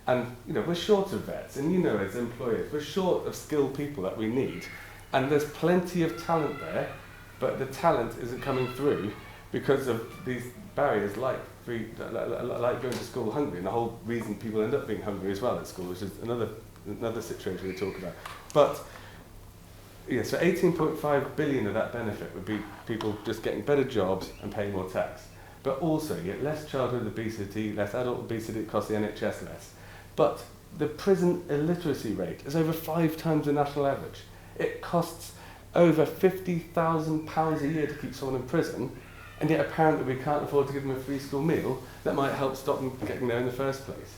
And we're short of vets, and as employers, we're short of skilled people that we need. And there's plenty of talent there, but the talent isn't coming through because of these barriers like going to school hungry, and the whole reason people end up being hungry as well at school, which is another situation we talk about. But so 18.5 billion of that benefit would be people just getting better jobs and paying more tax. But also, you get less childhood obesity, less adult obesity, it costs the NHS less. But the prison illiteracy rate is over 5 times the national average. It costs over £50,000 a year to keep someone in prison, and yet apparently we can't afford to give them a free school meal that might help stop them getting there in the first place.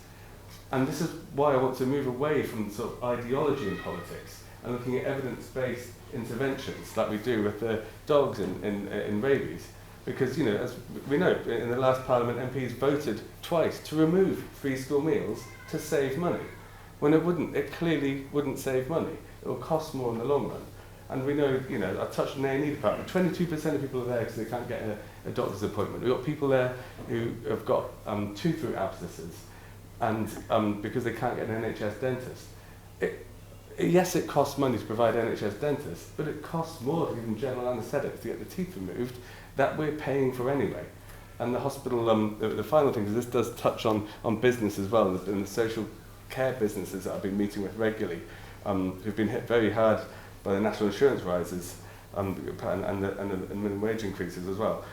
And this is why I want to move away from sort of ideology in politics and looking at evidence-based interventions like we do with the dogs in rabies. Because, you know, as we know, in the last Parliament, MPs voted twice to remove free school meals to save money. When it clearly wouldn't save money. It will cost more in the long run. And we know, you know, I touched on the A&E department, 22% of people are there because they can't get a doctor's appointment. We've got people there who have got tooth root abscesses, and because they can't get an NHS dentist. Yes, it costs money to provide NHS dentists, but it costs more to give them general anaesthetics to get the teeth removed that we're paying for anyway. And the hospital, the final thing is this does touch on business as well, and the social care businesses that I've been meeting with regularly, who've been hit very hard by the national insurance rises and the minimum wage increases as well.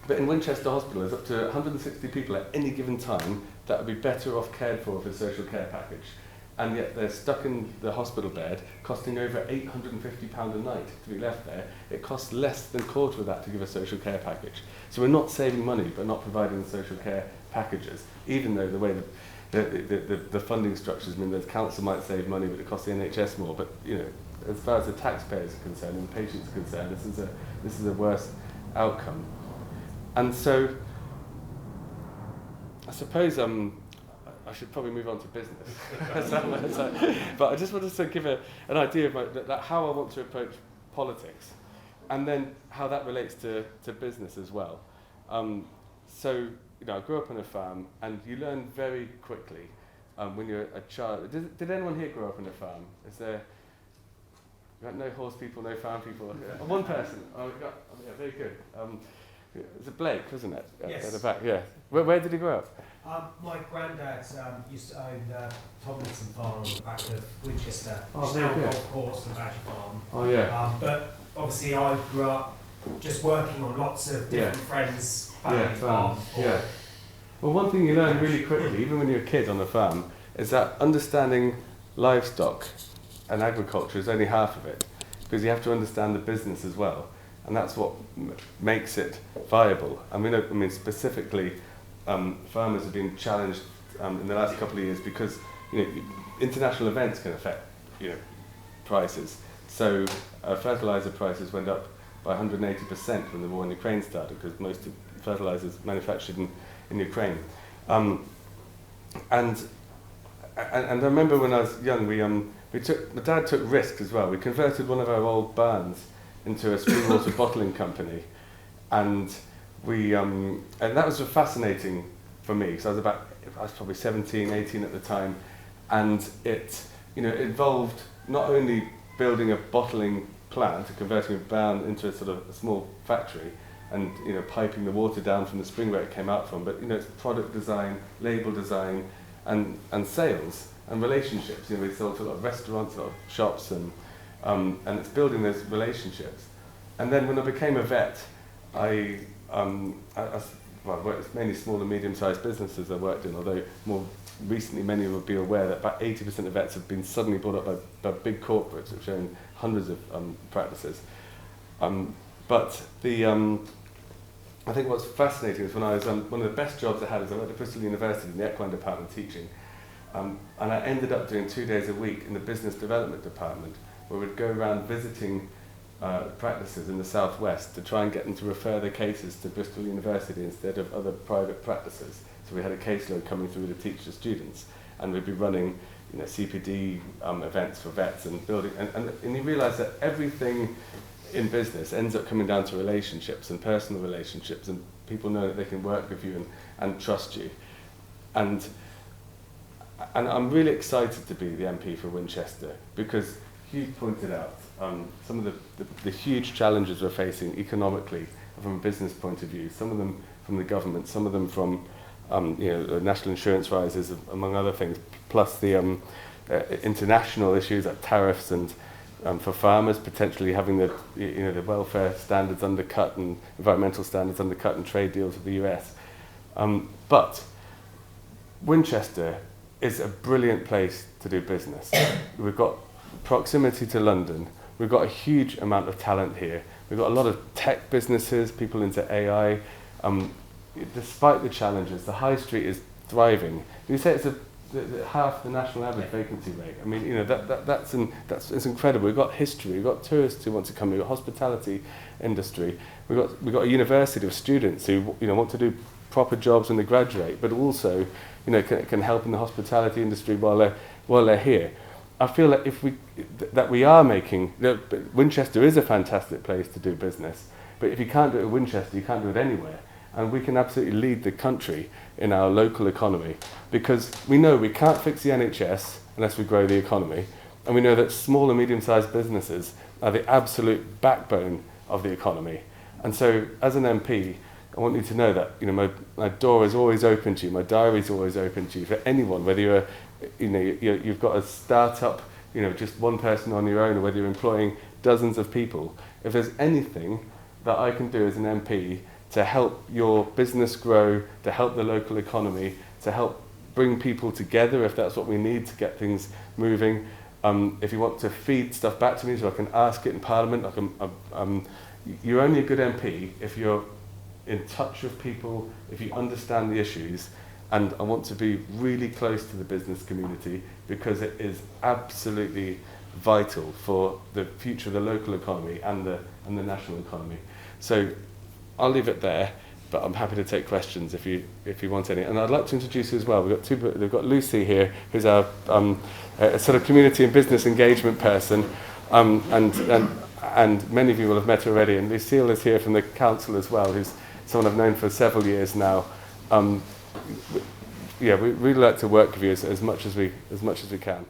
But in Winchester Hospital, there's up to 160 people at any given time that would be better off cared for with a social care package. And yet they're stuck in the hospital bed, costing over £850 a night to be left there. It costs less than a quarter of that to give a social care package. So we're not saving money, but not providing the social care packages, even though the way the funding structures mean that the council might save money, but it costs the NHS more. But, you know, as far as the taxpayers are concerned and the patients are concerned, this is a worse outcome. And so, I suppose I should probably move on to business. But I just wanted to give an idea of how I want to approach politics, and then how that relates to business as well. So, you know, I grew up on a farm, and you learn very quickly when you're a child. Did anyone here grow up on a farm? Is there? You got no horse people, no farm people? One person. Oh, yeah, very good. It's a Blake, wasn't it? Yes. At the back, yeah. Where did he grow up? My granddad used to own Tomlinson Farm on the back of Winchester, Oh, which is very now good. golf course and Badger Farm. Oh, yeah. But obviously I grew up just working on lots of different friends' family farms. Yeah. Well, one thing you learn really quickly, even when you're a kid on a farm, is that understanding livestock and agriculture is only half of it, because you have to understand the business as well, and that's what makes it viable. And we know, I mean, specifically, farmers have been challenged in the last couple of years because, you know, international events can affect, you know, prices. So fertilizer prices went up by 180% when the war in Ukraine started, because most of fertilizers manufactured in Ukraine. And I remember when I was young, my dad took risks as well. We converted one of our old barns into a spring water bottling company, and and that was fascinating for me, because I was probably 17, 18 at the time, and it, you know, involved not only building a bottling plant, converting a barn into a sort of a small factory, and, you know, piping the water down from the spring where it came out from, but, you know, it's product design, label design, and sales and relationships. You know, we sold to a lot of restaurants, a lot of shops, and it's building those relationships. And then when I became a vet, it's mainly small and medium-sized businesses I worked in, although more recently many will be aware that about 80% of vets have been suddenly bought up by big corporates which own hundreds of practices. But I think what's fascinating is when I was, one of the best jobs I had is I went to Bristol University in the equine department teaching, and I ended up doing 2 days a week in the business development department, where we'd go around visiting practices in the southwest to try and get them to refer their cases to Bristol University instead of other private practices. So we had a caseload coming through to teach the students, and we'd be running, you know, CPD events for vets and building, and you realise that everything in business ends up coming down to relationships and personal relationships, and people know that they can work with you and trust you. And I'm really excited to be the MP for Winchester, because Hugh pointed out some of the huge challenges we're facing economically from a business point of view, some of them from the government, some of them from you know, the national insurance rises, among other things, plus the international issues like tariffs, and for farmers potentially having the, you know, the welfare standards undercut and environmental standards undercut in trade deals with the US. But Winchester is a brilliant place to do business. We've got proximity to London. We've got a huge amount of talent here. We've got a lot of tech businesses, people into AI. Despite the challenges, the high street is thriving. You say it's half the national average vacancy rate. I mean, you know, that's it's incredible. We've got history. We've got tourists who want to come. We've got hospitality industry. We've got a university of students who, you know, want to do proper jobs when they graduate, but also, you know, can help in the hospitality industry while they're here. I feel that we are making, Winchester is a fantastic place to do business, but if you can't do it at Winchester, you can't do it anywhere. And we can absolutely lead the country in our local economy, because we know we can't fix the NHS unless we grow the economy, and we know that small and medium-sized businesses are the absolute backbone of the economy. And so, as an MP, I want you to know that, you know, my door is always open to you, my diary is always open to you, for anyone, whether you've got a start-up, you know, just one person on your own, or whether you're employing dozens of people. If there's anything that I can do as an MP to help your business grow, to help the local economy, to help bring people together, if that's what we need to get things moving. If you want to feed stuff back to me so I can ask it in Parliament, you're only a good MP if you're in touch with people, if you understand the issues, and I want to be really close to the business community, because it is absolutely vital for the future of the local economy and the national economy. So I'll leave it there, but I'm happy to take questions if you want any. And I'd like to introduce you as well. We've got Lucy here, who's our a sort of community and business engagement person, and many of you will have met her already. And Lucille is here from the council as well, who's someone I've known for several years now. Yeah, we really like to work with you as much as we can.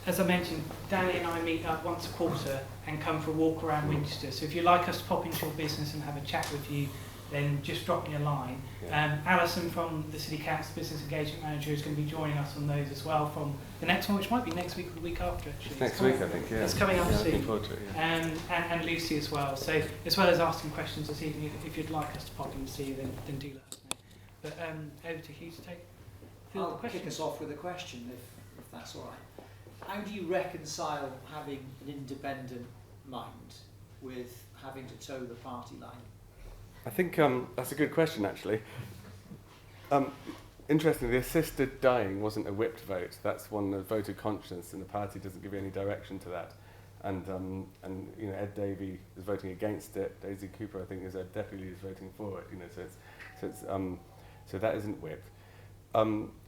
As I mentioned, Danny and I meet up once a quarter and come for a walk around Winchester. So if you'd like us to pop into your business and have a chat with you, then just drop me a line. Yeah. Alison from the City Council Business Engagement Manager is going to be joining us on those as well from the next one, which might be next week or the week after, actually. Next week, I think, yeah. It's coming up soon. Looking forward to it, yeah. And Lucy as well. So as well as asking questions this evening, if you'd like us to pop in and see you, then do let us know. But over to Hugh to take the I'll question. kick us off with a question, if that's all right. How do you reconcile having an independent mind with having to toe the party line? I think that's a good question, actually. Interestingly, the assisted dying wasn't a whipped vote. That's one of vote of conscience, and the party doesn't give you any direction to that. And you know, Ed Davey is voting against it. Daisy Cooper, I think, is our deputy, is voting for it. You know, so that isn't whipped.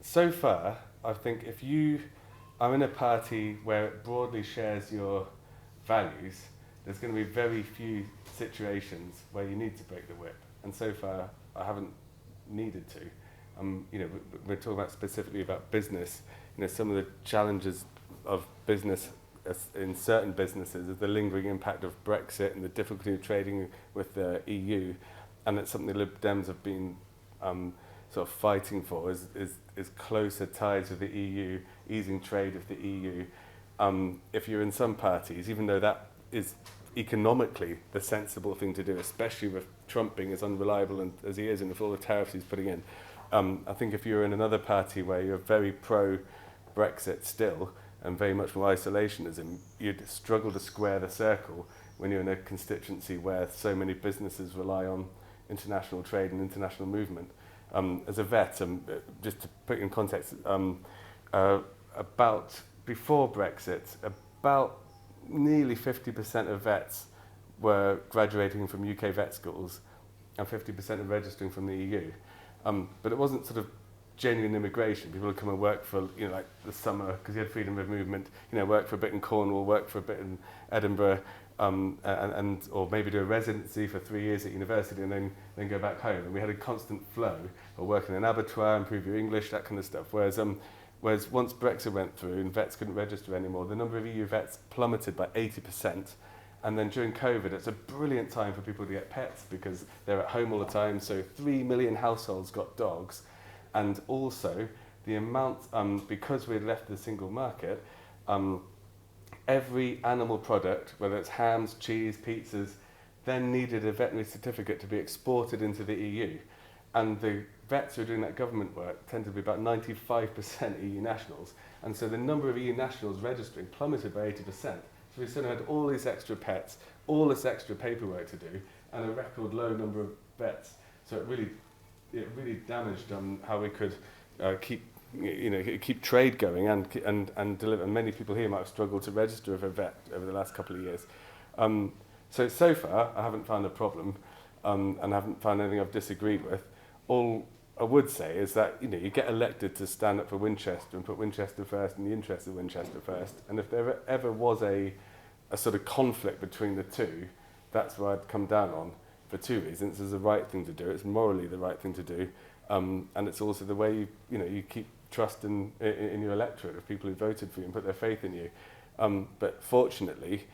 So far, I think if you are in a party where it broadly shares your values, there's going to be very few situations where you need to break the whip. And so far, I haven't needed to. You know, we're talking about specifically about business. You know, some of the challenges of business in certain businesses is the lingering impact of Brexit and the difficulty of trading with the EU, and it's something the Lib Dems have been sort of fighting for is closer ties with the EU, easing trade with the EU. If you're in some parties, even though that is economically the sensible thing to do, especially with Trump being as unreliable and as he is, and with all the tariffs he's putting in, I think if you're in another party where you're very pro-Brexit still and very much more isolationism, you'd struggle to square the circle when you're in a constituency where so many businesses rely on international trade and international movement. As a vet, just to put in context, about before Brexit, about nearly 50% of vets were graduating from UK vet schools and 50% are registering from the EU. But it wasn't sort of genuine immigration. People would come and work for, you know, like the summer, because you had freedom of movement, you know, work for a bit in Cornwall, work for a bit in Edinburgh, or maybe do a residency for 3 years at university and then go back home. And we had a constant flow of working in an abattoir, improve your English, that kind of stuff. Whereas once Brexit went through and vets couldn't register anymore, the number of EU vets plummeted by 80%. And then during COVID, it's a brilliant time for people to get pets because they're at home all the time. So 3 million households got dogs. And also the amount, because we had left the single market, every animal product, whether it's hams, cheese, pizzas, then needed a veterinary certificate to be exported into the EU. And the vets who are doing that government work tend to be about 95% EU nationals. And so the number of EU nationals registering plummeted by 80%. So we suddenly had all these extra pets, all this extra paperwork to do, and a record low number of vets. So it really damaged how we could keep trade going and deliver. And many people here might have struggled to register with a vet over the last couple of years. So far, I haven't found a problem, and I haven't found anything I've disagreed with. All I would say is that you get elected to stand up for Winchester and put Winchester first and the interests of Winchester first. And if there ever was a sort of conflict between the two, that's what I'd come down on for two reasons. It's the right thing to do. It's morally the right thing to do, and it's also the way you keep trust in your electorate of people who voted for you and put their faith in you. But fortunately,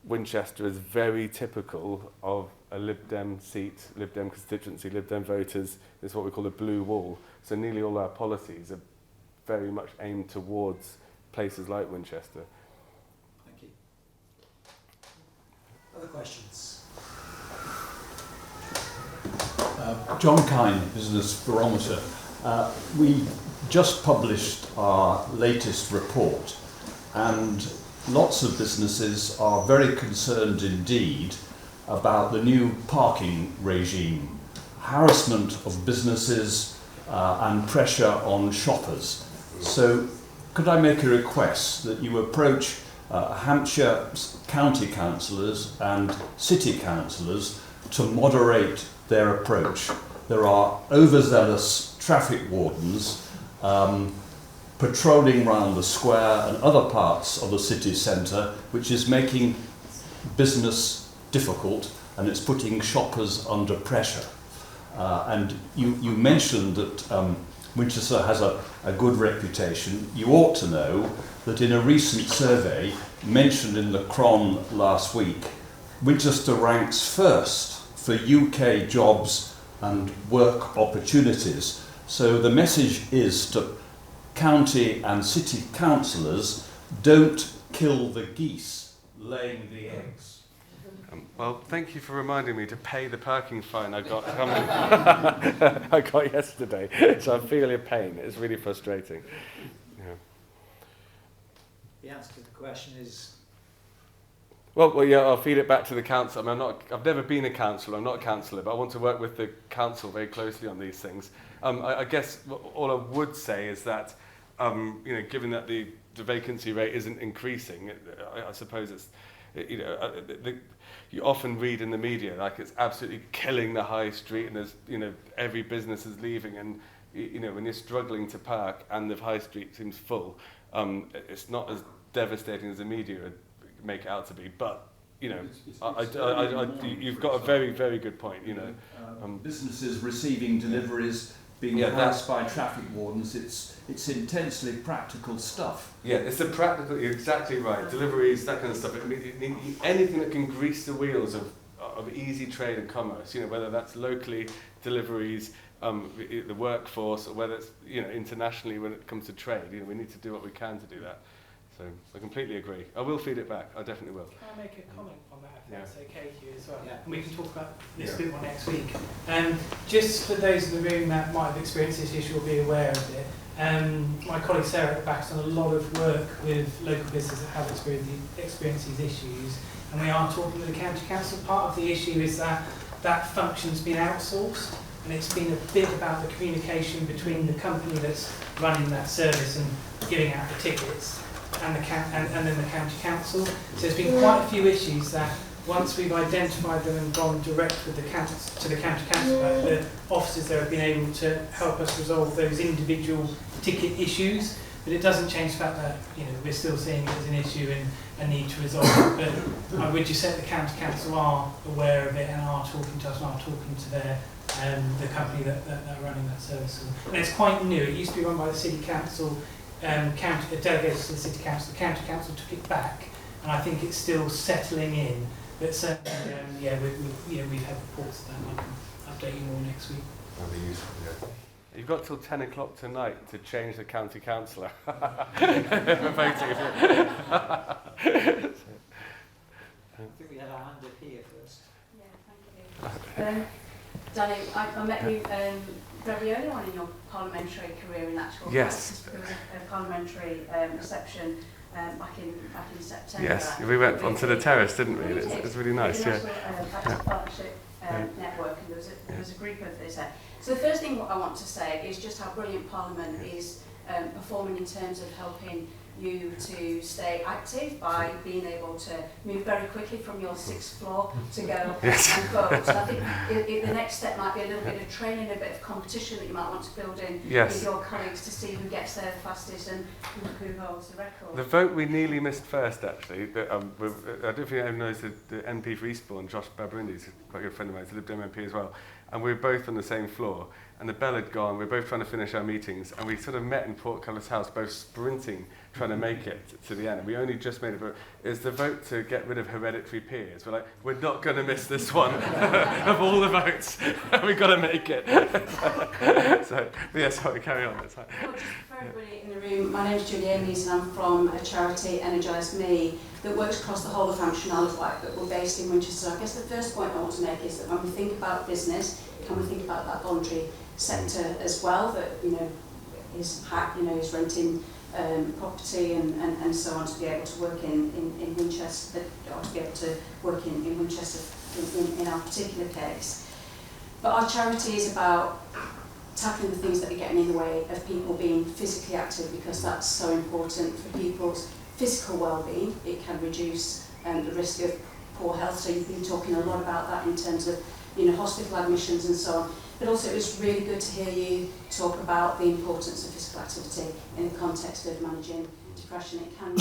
Winchester is very typical of a Lib Dem seat, Lib Dem constituency, Lib Dem voters. It's what we call a blue wall. So nearly all our policies are very much aimed towards places like Winchester. Thank you. Other questions? John Kine, Business Barometer. We just published our latest report, and lots of businesses are very concerned indeed about the new parking regime, harassment of businesses and pressure on shoppers. So could I make a request that you approach Hampshire county councillors and city councillors to moderate their approach? There are overzealous traffic wardens patrolling around the square and other parts of the city centre, which is making business difficult and it's putting shoppers under pressure. And you mentioned that Winchester has a good reputation. You ought to know that in a recent survey mentioned in the Cron last week, Winchester ranks first for UK jobs and work opportunities. So the message is to county and city councillors, don't kill the geese laying the eggs. Well, thank you for reminding me to pay the parking fine I got I got yesterday. So I feel your pain. It's really frustrating. Yeah. The answer to the question is... Well, yeah, I'll feed it back to the council. I mean, I've never been a councillor. I'm not a councillor, but I want to work with the council very closely on these things. I guess all I would say is that, given that the vacancy rate isn't increasing, I suppose it's, you often read in the media like it's absolutely killing the high street and there's, every business is leaving, and, when you're struggling to park and the high street seems full, it's not as devastating as the media would make it out to be. But, you've got a very, very good point, businesses receiving deliveries, being harassed by traffic wardens, it's intensely practical stuff. Yeah, it's the practical, you're exactly right. Deliveries, that kind of stuff. Anything that can grease the wheels of easy trade and commerce, whether that's locally, deliveries, the workforce, or whether it's, internationally when it comes to trade. We need to do what we can to do that. So I completely agree. I will feed it back. I definitely will. Can I make a comment on that, if that's okay to you as well? Yeah. And we can talk about this a bit more next week. Just for those in the room that might have experienced this issue or be aware of it, my colleague Sarah at the back has done a lot of work with local businesses that have experienced these issues, and we are talking with the county council. Part of the issue is that that function's been outsourced, and it's been a bit about the communication between the company that's running that service and giving out the tickets and then the county council. So there's been quite a few issues that once we've identified them and gone direct with the to the county council, the officers there have been able to help us resolve those individual ticket issues. But it doesn't change the fact that we're still seeing it as an issue and a need to resolve it. But I would just say the county council are aware of it and are talking to us and are talking to their the company that are running that service. And it's quite new. It used to be run by the city council. Delegated to the city council. The county council took it back, and I think it's still settling in. But certainly, we've had reports of that. I can update you more next week. That'd be useful. Yeah. You've got till 10 o'clock tonight to change the county councillor. For voting. I think we had our hand up here first. Yeah, thank you. Danny, I met you very early on in your parliamentary career in actual Yes. fact. There was a parliamentary reception back in September. Yes, we went onto the terrace, didn't we? It's really nice, yeah. Active Partnership Network, and there was a group of us there. So the first thing what I want to say is just how brilliant Parliament is performing in terms of helping you to stay active by being able to move very quickly from your 6th floor to go and vote. So I think the next step might be a little bit of training, a bit of competition that you might want to build in with your colleagues to see who gets there the fastest and who holds the record. The vote we nearly missed first, actually. I don't know if anyone knows the MP for Eastbourne, Josh Babrindy, who's quite a good friend of mine, he's a Lib Dem MP as well. And we were both on the same floor, and the bell had gone. We were both trying to finish our meetings, and we sort of met in Portcullis House, both sprinting, trying to make it to the end. And we only just made it, but it's the vote to get rid of hereditary peers. We're like, we're not going to miss this one of all the votes. We've got to make it. So, but yeah, sorry, carry on. That's fine. Well, just for everybody in the room, my name is Julie Amies, and I'm from a charity, Energise Me, that works across the whole of Hampshire and Isle of Wight, but we're based in Winchester. I guess the first point I want to make is that when we think about business, can we think about that voluntary sector as well, that is renting property and so on, to be able to work in Winchester, or to be able to work in Winchester in our particular case. But our charity is about tackling the things that are getting in the way of people being physically active, because that's so important for people's physical well-being. It can reduce the risk of poor health, so you've been talking a lot about that in terms of hospital admissions and so on. But also it was really good to hear you talk about the importance of physical activity in the context of managing depression. It can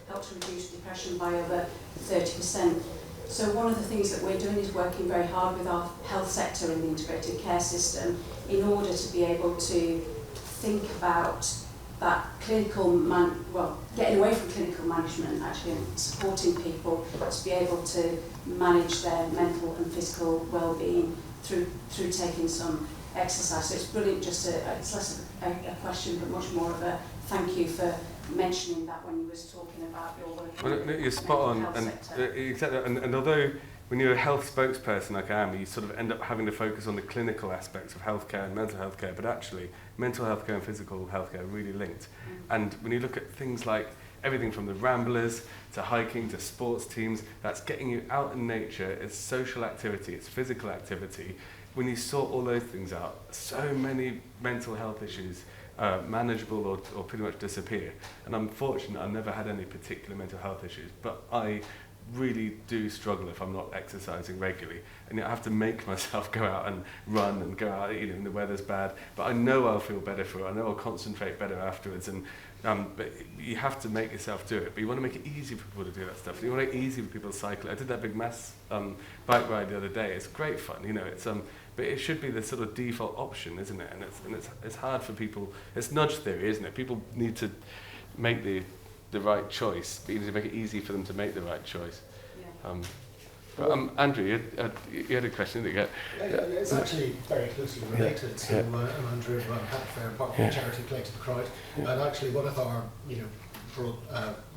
help to reduce depression by over 30%. So one of the things that we're doing is working very hard with our health sector and the integrated care system in order to be able to think about that getting away from clinical management, actually, and supporting people to be able to manage their mental and physical well-being through taking some exercise. So it's brilliant, it's less a question, but much more of a thank you for mentioning that when you was talking about your work. Well, you're spot on, and exactly. And although when you're a health spokesperson like I am, you sort of end up having to focus on the clinical aspects of healthcare and mental health care, but actually mental health care and physical health care are really linked. And when you look at things like everything from the ramblers to hiking to sports teams, that's getting you out in nature, it's social activity, it's physical activity. When you sort all those things out, so many mental health issues manageable or pretty much disappear. And I'm fortunate I've never had any particular mental health issues, but I really do struggle if I'm not exercising regularly, and I have to make myself go out and run and go out, when the weather's bad, but I know I'll feel better for it, I know I'll concentrate better afterwards, and but you have to make yourself do it, but you want to make it easy for people to do that stuff. You want to make it easy for people to cycle. I did that big mass bike ride the other day. It's great fun, it's but it should be the sort of default option, isn't it? And it's hard for people. It's nudge theory, isn't it? People need to make the right choice, but you need to make it easy for them to make the right choice. Yeah. Andrew, you had a question, didn't you? It's actually very closely related to I'm Andrew Hatfair, part of the charity Play to the Crowd, and actually one of our broad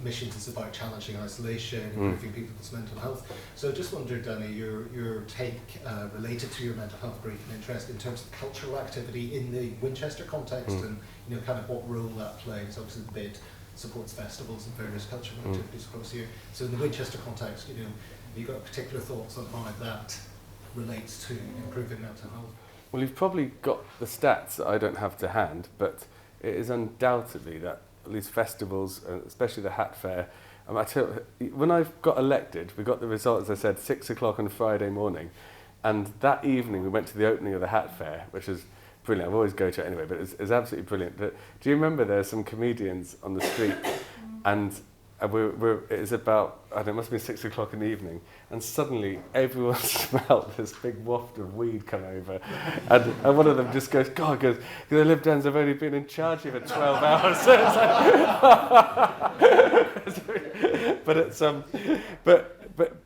missions is about challenging isolation, improving people's mental health. So I just wondered, Danny, your take related to your mental health brief and interest in terms of cultural activity in the Winchester context, and kind of what role that plays. Obviously the BID supports festivals and various cultural activities across here. So in the Winchester context, have you got particular thoughts on how that relates to improving mental health? Well, you've probably got the stats that I don't have to hand, but it is undoubtedly that at least festivals, especially the Hat Fair, I tell you, when I got elected, we got the results, as I said, 6 o'clock on Friday morning, and that evening we went to the opening of the Hat Fair, which was brilliant. I always go to it anyway, but it's absolutely brilliant. But do you remember there are some comedians on the street, and it's about, I don't know, it must have been 6 o'clock in the evening, and suddenly everyone smelled this big waft of weed come over, and one of them just goes, God, the Lib Dems have only been in charge here for 12 hours. So it's like,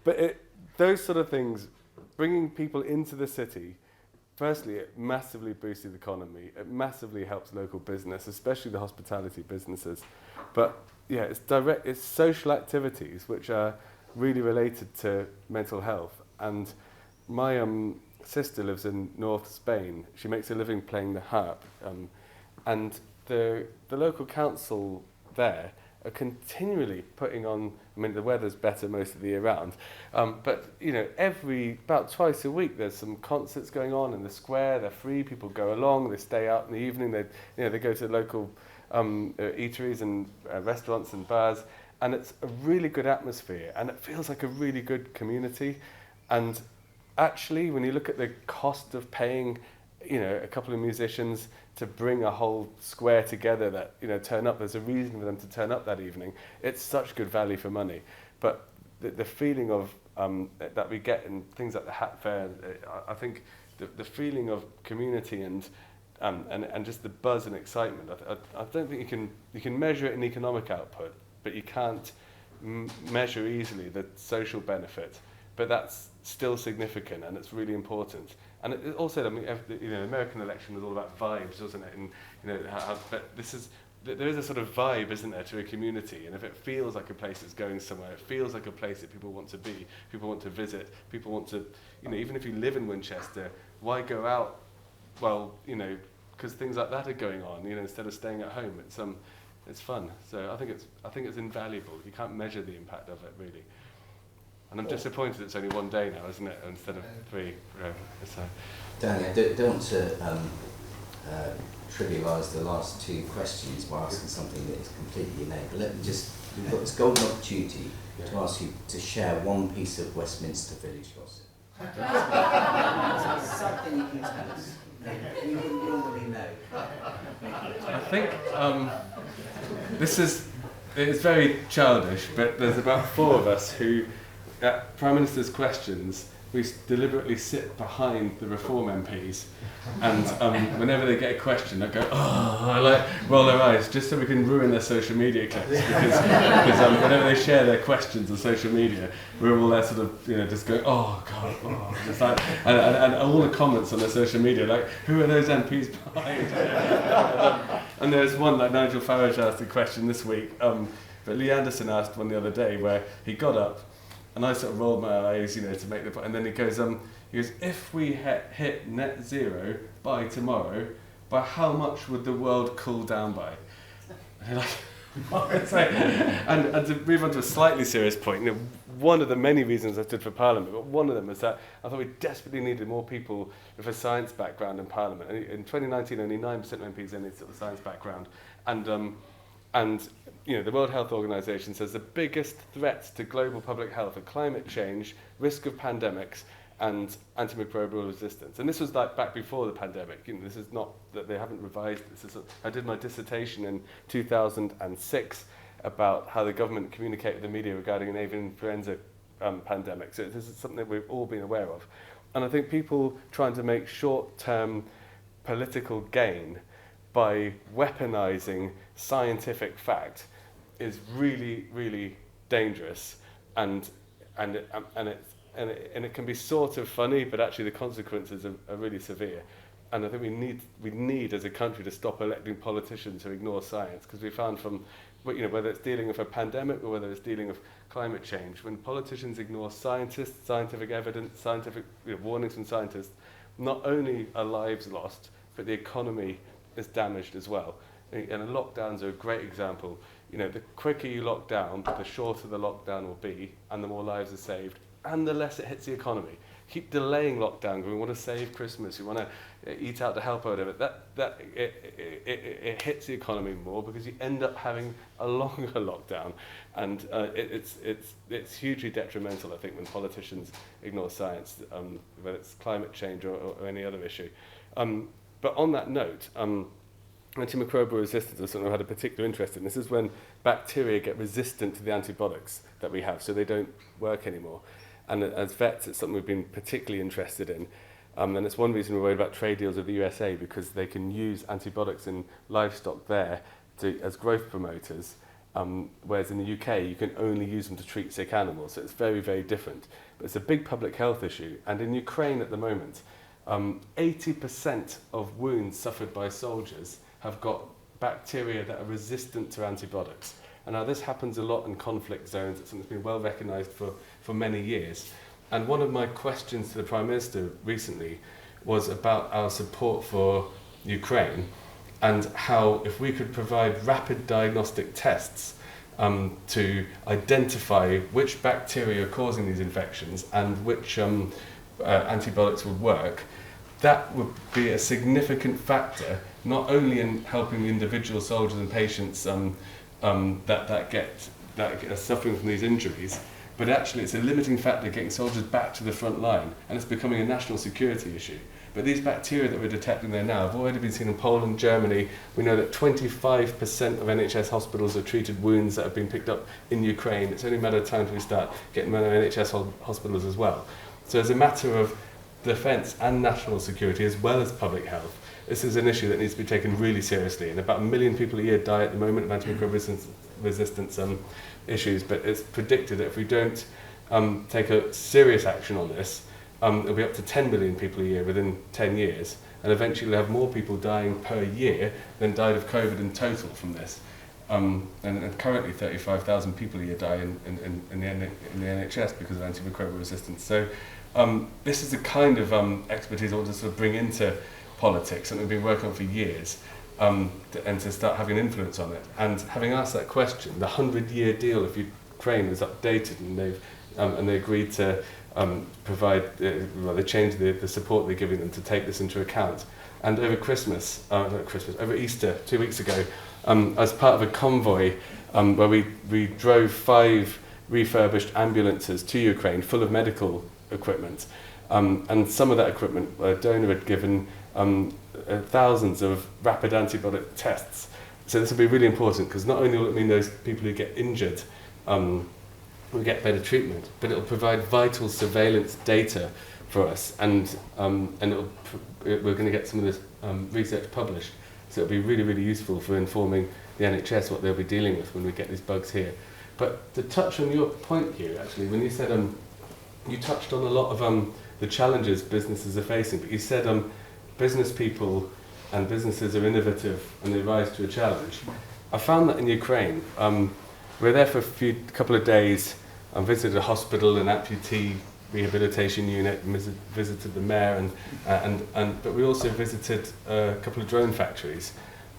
but it's those sort of things, bringing people into the city firstly, it massively boosted the economy. It massively helps local business, especially the hospitality businesses. But yeah, it's social activities which are really related to mental health. And my sister lives in North Spain. She makes a living playing the harp. And the local council there are continually putting on, I mean, the weather's better most of the year round, but, you know, about twice a week there's some concerts going on in the square. They're free, people go along, they stay out in the evening, they go to local eateries and restaurants and bars, and it's a really good atmosphere, and it feels like a really good community. And actually, when you look at the cost of paying, you know, a couple of musicians to bring a whole square together that, you know, turn up, there's a reason for them to turn up that evening. It's such good value for money. But the feeling of that we get in things like the Hat Fair, I think the feeling of community and just the buzz and excitement, I don't think you can measure it in economic output, but you can't measure easily the social benefit. But that's still significant, and it's really important. And it also, I mean, you know, the American election was all about vibes, wasn't it? And, you know, but there is a sort of vibe, isn't there, to a community. And if it feels like a place that's going somewhere, it feels like a place that people want to be, people want to visit, people want to, you know, even if you live in Winchester, why go out? Well, you know, because things like that are going on, you know, instead of staying at home. It's fun. So I think it's invaluable. You can't measure the impact of it, really. And I'm disappointed it's only one day now, isn't it, instead of 3. So. Danny, I don't want to trivialise the last 2 questions by asking something that is completely innate. But let me just, we've got this golden opportunity to ask you to share one piece of Westminster village gossip. Something you can tell us. We wouldn't normally know. I think it's very childish, but there's about 4 of us who, at Prime Minister's questions, we deliberately sit behind the Reform MPs, and whenever they get a question, I go, I like roll their eyes just so we can ruin their social media clips, because whenever they share their questions on social media, we're all there sort of, you know, just going, oh God, oh. It's like, and all the comments on their social media, like, who are those MPs behind? And there's one, like Nigel Farage asked a question this week, but Lee Anderson asked one the other day where he got up, and I sort of rolled my eyes, you know, to make the point. And then he goes, if we hit net zero by tomorrow, by how much would the world cool down by? And and to move on to a slightly serious point, you know, one of the many reasons I stood for Parliament, but one of them is that I thought we desperately needed more people with a science background in Parliament. In 2019, only 9% of MPs had any sort of science background, and you know, the World Health Organization says the biggest threats to global public health are climate change, risk of pandemics, and antimicrobial resistance. And this was like back before the pandemic. You know, this is not that they haven't revised this. I did my dissertation in 2006 about how the government communicated with the media regarding an avian influenza pandemic. So this is something that we've all been aware of. And I think people trying to make short-term political gain by weaponizing scientific fact is really, really dangerous, and it can be sort of funny, but actually the consequences are really severe. And I think we need as a country to stop electing politicians who ignore science, because we found from, you know, whether it's dealing with a pandemic or whether it's dealing with climate change, when politicians ignore scientists, scientific evidence, scientific, you know, warnings from scientists, not only are lives lost, but the economy is damaged as well. And lockdowns are a great example. You know, the quicker you lock down, the shorter the lockdown will be, and the more lives are saved, and the less it hits the economy. Keep delaying lockdown. We want to save Christmas. We want to eat out to help or whatever. It hits the economy more because you end up having a longer lockdown, and it's hugely detrimental, I think, when politicians ignore science, whether it's climate change or any other issue. But on that note, antimicrobial resistance is something I've had a particular interest in. This is when bacteria get resistant to the antibiotics that we have, so they don't work anymore. And as vets, it's something we've been particularly interested in. And it's one reason we're worried about trade deals with the USA, because they can use antibiotics in livestock there as growth promoters, whereas in the UK, you can only use them to treat sick animals. So it's very, very different. But it's a big public health issue. And in Ukraine at the moment, 80% of wounds suffered by soldiers have got bacteria that are resistant to antibiotics. And now this happens a lot in conflict zones. It's something that's been well recognised for many years. And one of my questions to the Prime Minister recently was about our support for Ukraine and how if we could provide rapid diagnostic tests to identify which bacteria are causing these infections and which antibiotics would work, that would be a significant factor, not only in helping individual soldiers and patients that are suffering from these injuries, but actually it's a limiting factor getting soldiers back to the front line, and it's becoming a national security issue. But these bacteria that we're detecting there now have already been seen in Poland, Germany. We know that 25% of NHS hospitals have treated wounds that have been picked up in Ukraine. It's only a matter of time until we start getting them in NHS hospitals as well. So as a matter of defence and national security as well as public health, this is an issue that needs to be taken really seriously. And about 1 million people a year die at the moment of antimicrobial resistance issues, but it's predicted that if we don't take a serious action on this, it'll be up to 10 million people a year within 10 years, and eventually we'll have more people dying per year than died of COVID in total from this. And currently 35,000 people a year die in the NHS because of antimicrobial resistance. So this is the kind of expertise I want to sort of bring into politics, and we've been working on for years, and to start having an influence on it. And having asked that question, the 100-year deal of Ukraine was updated, and they agreed to provide, they changed the support they're giving them to take this into account. And over over Easter, 2 weeks ago, as part of a convoy where we drove 5 refurbished ambulances to Ukraine full of medical equipment, and some of that equipment, a donor had given thousands of rapid antibiotic tests. So this will be really important, because not only will it mean those people who get injured will get better treatment, but it'll provide vital surveillance data for us, and we're going to get some of this research published, so it'll be really, really useful for informing the NHS what they'll be dealing with when we get these bugs here. But to touch on your point here, actually, when you said, you touched on a lot of the challenges businesses are facing, but you said business people and businesses are innovative and they rise to a challenge. I found that in Ukraine. We were there for a couple of days, and visited a hospital, an amputee rehabilitation unit, and visited the mayor, but we also visited a couple of drone factories.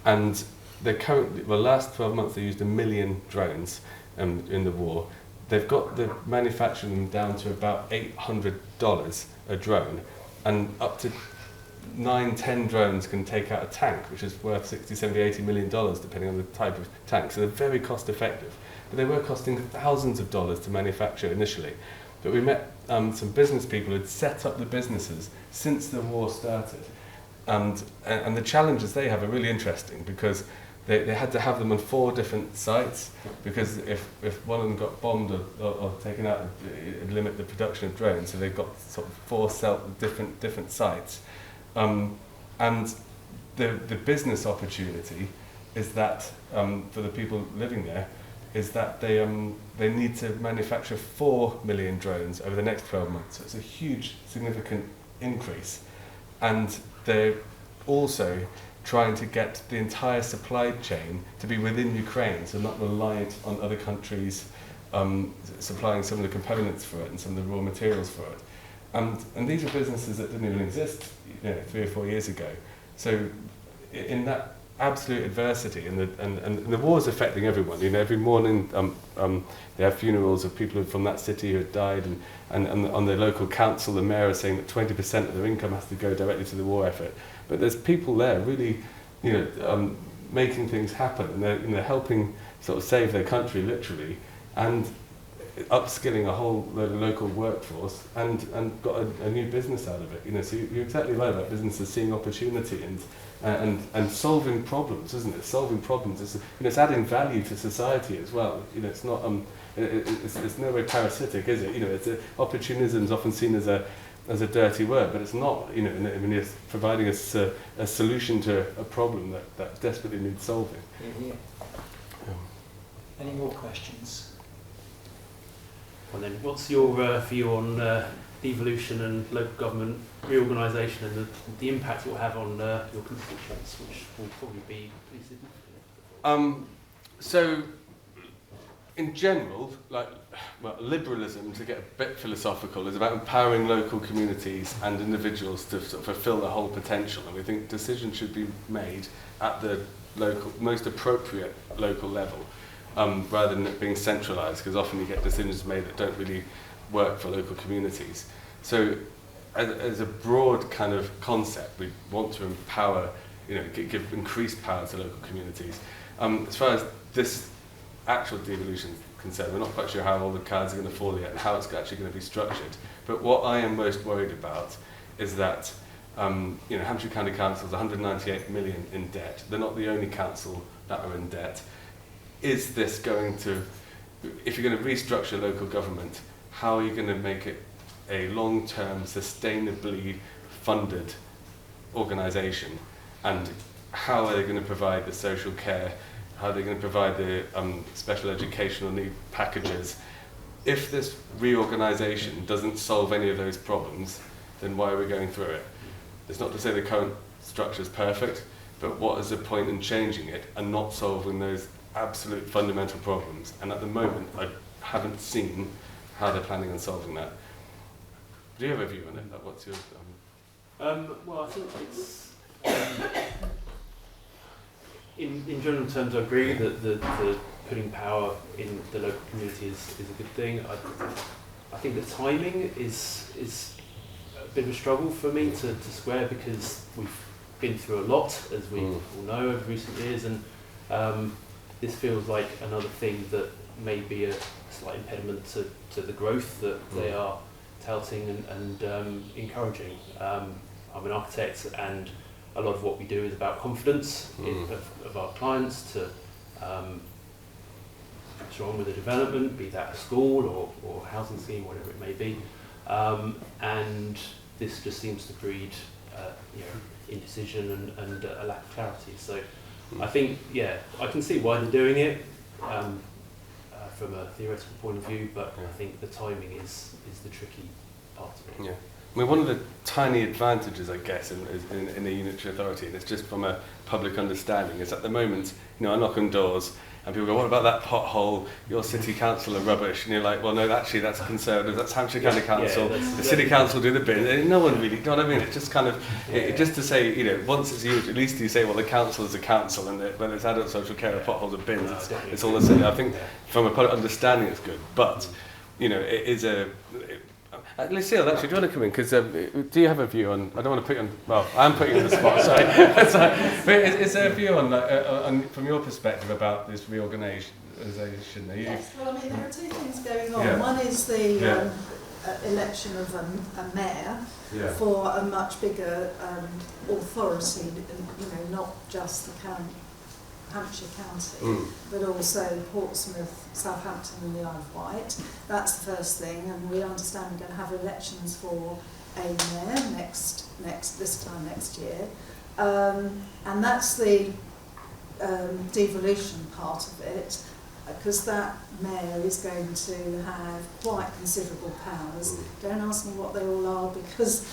And they currently, well, last 12 months they used 1 million drones in the war. They've got the manufacturing them down to about $800 a drone, and up to 9-10 drones can take out a tank, which is worth $60, $70, $80 million, depending on the type of tank. So they're very cost effective. But they were costing thousands of dollars to manufacture initially. But we met some business people who'd set up the businesses since the war started. And the challenges they have are really interesting, because they had to have them on 4 different sites, because if one of them got bombed or taken out, it'd limit the production of drones. So they've got sort of 4 different sites. And the business opportunity is that for the people living there, is that they need to manufacture 4 million drones over the next 12 months. So it's a huge, significant increase. And they're also trying to get the entire supply chain to be within Ukraine, so not reliant on other countries supplying some of the components for it and some of the raw materials for it. And these are businesses that didn't even exist 3 or 4 years ago. So in that absolute adversity, and the war is affecting everyone. Every morning they have funerals of people from that city who have died, and on the local council, the mayor is saying that 20% of their income has to go directly to the war effort. But there's people there really, making things happen, and they're helping sort of save their country literally, and upskilling a whole local workforce, and got a new business out of it. So you're exactly right about businesses seeing opportunity and solving problems, isn't it? Solving problems it's adding value to society as well. It's not it's no way parasitic, is it? It's opportunism is often seen as a dirty word, but it's not. It's providing us a solution to a problem that desperately needs solving. Yeah. Any more questions? Well then, what's your view on devolution and local government reorganisation and the impact it will have on your constituents, which will probably be pretty significant. So, in general, liberalism, to get a bit philosophical, is about empowering local communities and individuals to sort of fulfil their whole potential, and we think decisions should be made at the most appropriate local level, rather than it being centralised, because often you get decisions made that don't really work for local communities. So, as a broad kind of concept, we want to empower, give increased power to local communities. As far as this actual devolution is concerned, we're not quite sure how all the cards are going to fall yet and how it's actually going to be structured. But what I am most worried about is that Hampshire County Council is 198 million in debt. They're not the only council that are in debt. Is this going to, if you're going to restructure local government, how are you going to make it a long-term, sustainably funded organisation? And how are they going to provide the social care? How are they going to provide the special educational need packages? If this reorganisation doesn't solve any of those problems, then why are we going through it? It's not to say the current structure is perfect, but what is the point in changing it and not solving those absolute fundamental problems? And at the moment, I haven't seen how they're planning on solving that. Do you have a view on it? Like, what's your... Well, I think it's... in general terms, I agree that the putting power in the local community is a good thing. I think the timing is a bit of a struggle for me to square, because we've been through a lot, as we all know, over recent years, and this feels like another thing that may be a slight impediment to the growth that they are touting and encouraging. I'm an architect, and a lot of what we do is about confidence of our clients to push on with a development, be that a school or housing scheme, whatever it may be. And this just seems to breed indecision and a lack of clarity. So I think, I can see why they're doing it from a theoretical point of view, but I think the timing is the tricky part of it. Yeah. I mean, one of the tiny advantages, I guess, in a unitary authority, and it's just from a public understanding, is at the moment, I knock on doors and people go, what about that pothole? Your city council are rubbish. And you're like, well, no, actually, that's Conservative, that's Hampshire County Council, the city council do the bin. And no one really, you know what I mean? It's just kind of, just to say, once it's used, at least you say, well, the council is a council, and whether it's adult social care or potholes or bins, it's all the same. I think from a public understanding, it's good. But, it is a... Lucille, actually, do you want to come in? Because do you have a view on... I don't want to put you on... Well, I'm putting you on the spot, sorry. But is there a view on, from your perspective, about this reorganisation? Yes, well, I mean, there are two things going on. One is the election of a mayor for a much bigger authority, not just the Hampshire County, but also Portsmouth, Southampton and the Isle of Wight. That's the first thing, and we understand we're going to have elections for a mayor this time next year. And that's the devolution part of it, because that mayor is going to have quite considerable powers. Don't ask me what they all are, because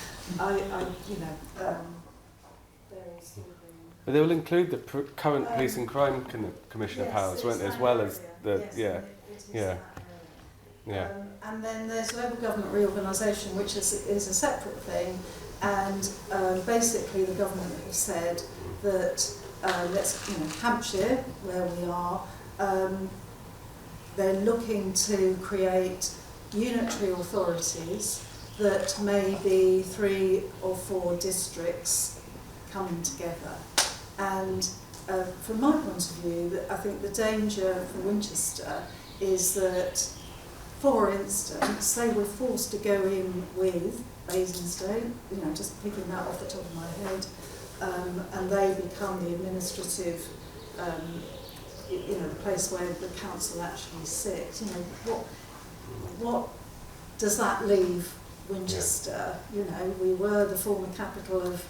But they will include the current police and crime commissioner powers, won't they, as well as the and then there's local government reorganisation, which is a separate thing, and basically the government have said that Hampshire, where we are, they're looking to create unitary authorities that may be 3 or 4 districts coming together. And from my point of view, I think the danger for Winchester is that, for instance, say we're forced to go in with Basingstoke, just picking that off the top of my head, and they become the administrative, the place where the council actually sits. What does that leave Winchester? We were the former capital of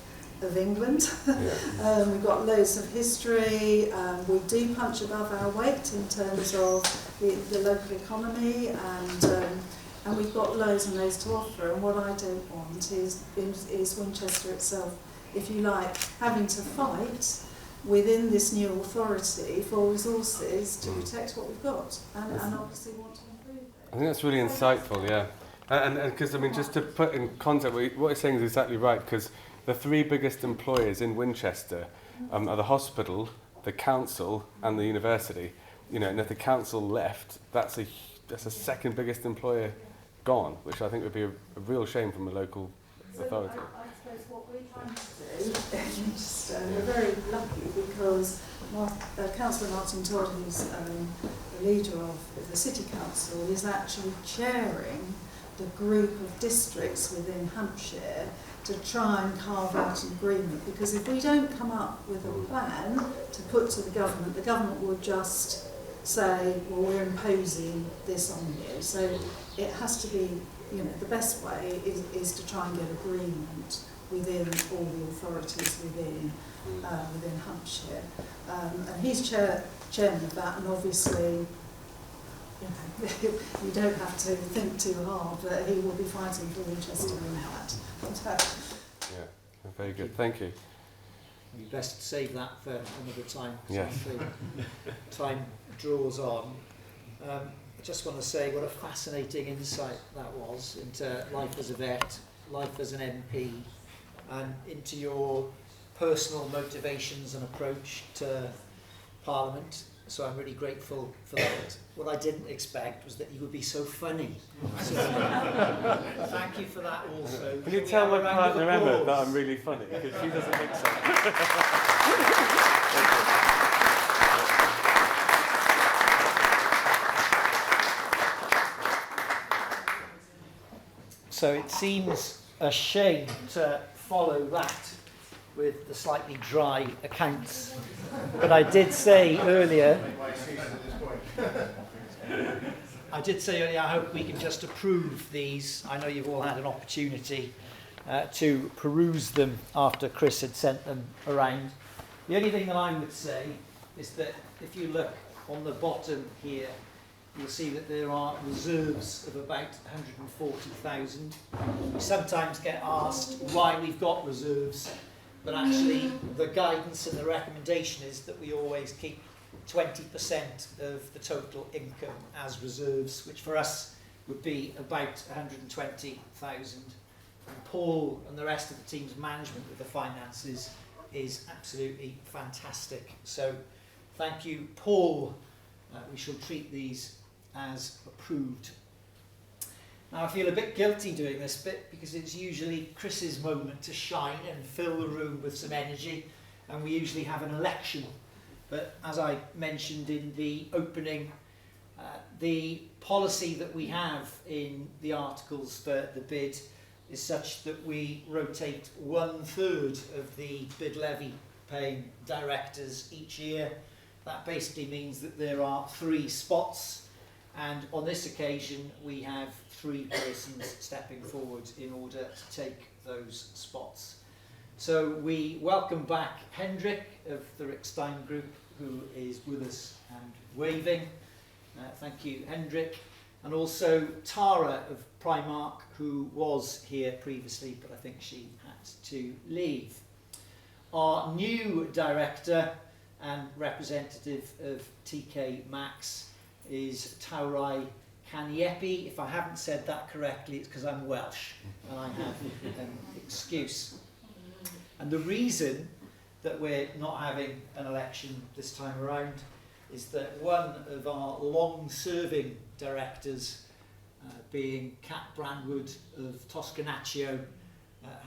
England. We've got loads of history. We do punch above our weight in terms of the local economy, and we've got loads and loads to offer. And what I don't want is Winchester itself, if you like, having to fight within this new authority for resources to protect what we've got, and obviously want to improve it. I think that's really insightful, yeah. And because, I mean, just to put in context, what you're saying is exactly right, because the three biggest employers in Winchester are the hospital, the council, and the university. You know, and if the council left, that's a second biggest employer gone, which I think would be a real shame from a local authority. I suppose what we're trying to do in Winchester, we're very lucky because Councillor Martin Todd, who's the leader of the City Council, is actually chairing the group of districts within Hampshire to try and carve out an agreement, because if we don't come up with a plan to put to the government will just say, well, we're imposing this on you. So it has to be, you know, the best way is to try and get agreement within all the authorities within Hampshire. And he's chairman of that, and obviously, you know, you don't have to think too hard, but he will be fighting for Winchester in that. Yeah, very good. Thank you. We best save that for another time. Yes. Time draws on. I just want to say what a fascinating insight that was into life as a vet, life as an MP, and into your personal motivations and approach to Parliament. So I'm really grateful for that. What I didn't expect was that you would be so funny. So, thank you for that also. Can you tell my partner Emma that I'm really funny? Because she doesn't think so. So it seems a shame to follow that with the slightly dry accounts. But I did say earlier, I hope we can just approve these. I know you've all had an opportunity to peruse them after Chris had sent them around. The only thing that I would say is that if you look on the bottom here, you'll see that there are reserves of about 140,000. We sometimes get asked why we've got reserves, but actually the guidance and the recommendation is that we always keep 20% of the total income as reserves, which for us would be about 120,000. And Paul and the rest of the team's management of the finances is absolutely fantastic. So thank you, Paul. We shall treat these as approved. Now I feel a bit guilty doing this bit because it's usually Chris's moment to shine and fill the room with some energy, and we usually have an election. But as I mentioned in the opening, the policy that we have in the articles for the bid is such that we rotate 1/3 of the bid levy paying directors each year. That basically means that there are 3 spots, and on this occasion we have 3 persons stepping forward in order to take those spots. So we welcome back Hendrik of the Rickstein Group, who is with us and waving. Thank you, Hendrik. And also Tara of Primark, who was here previously, but I think she had to leave. Our new director and representative of TK Maxx is Taurai Kaniepi. If I haven't said that correctly, it's because I'm Welsh and I have an excuse. And the reason that we're not having an election this time around is that one of our long-serving directors, being Kat Brandwood of Toscanaccio,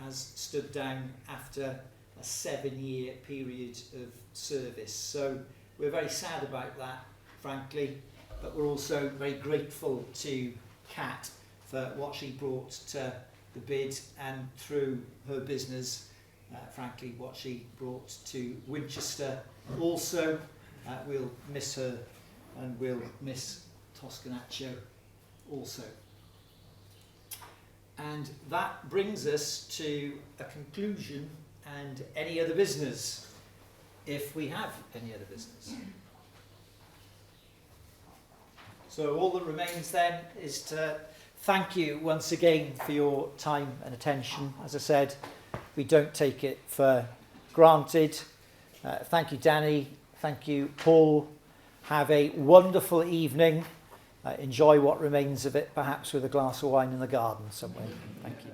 has stood down after a 7-year period of service. So we're very sad about that, frankly, but we're also very grateful to Kat for what she brought to the bid, and through her business, frankly, what she brought to Winchester. Also, we'll miss her, and we'll miss Toscanaccio also. And that brings us to a conclusion and any other business, if we have any other business. So all that remains then is to thank you once again for your time and attention. As I said, we don't take it for granted. Thank you, Danny. Thank you, Paul. Have a wonderful evening. Enjoy what remains of it, perhaps with a glass of wine in the garden somewhere. Thank you.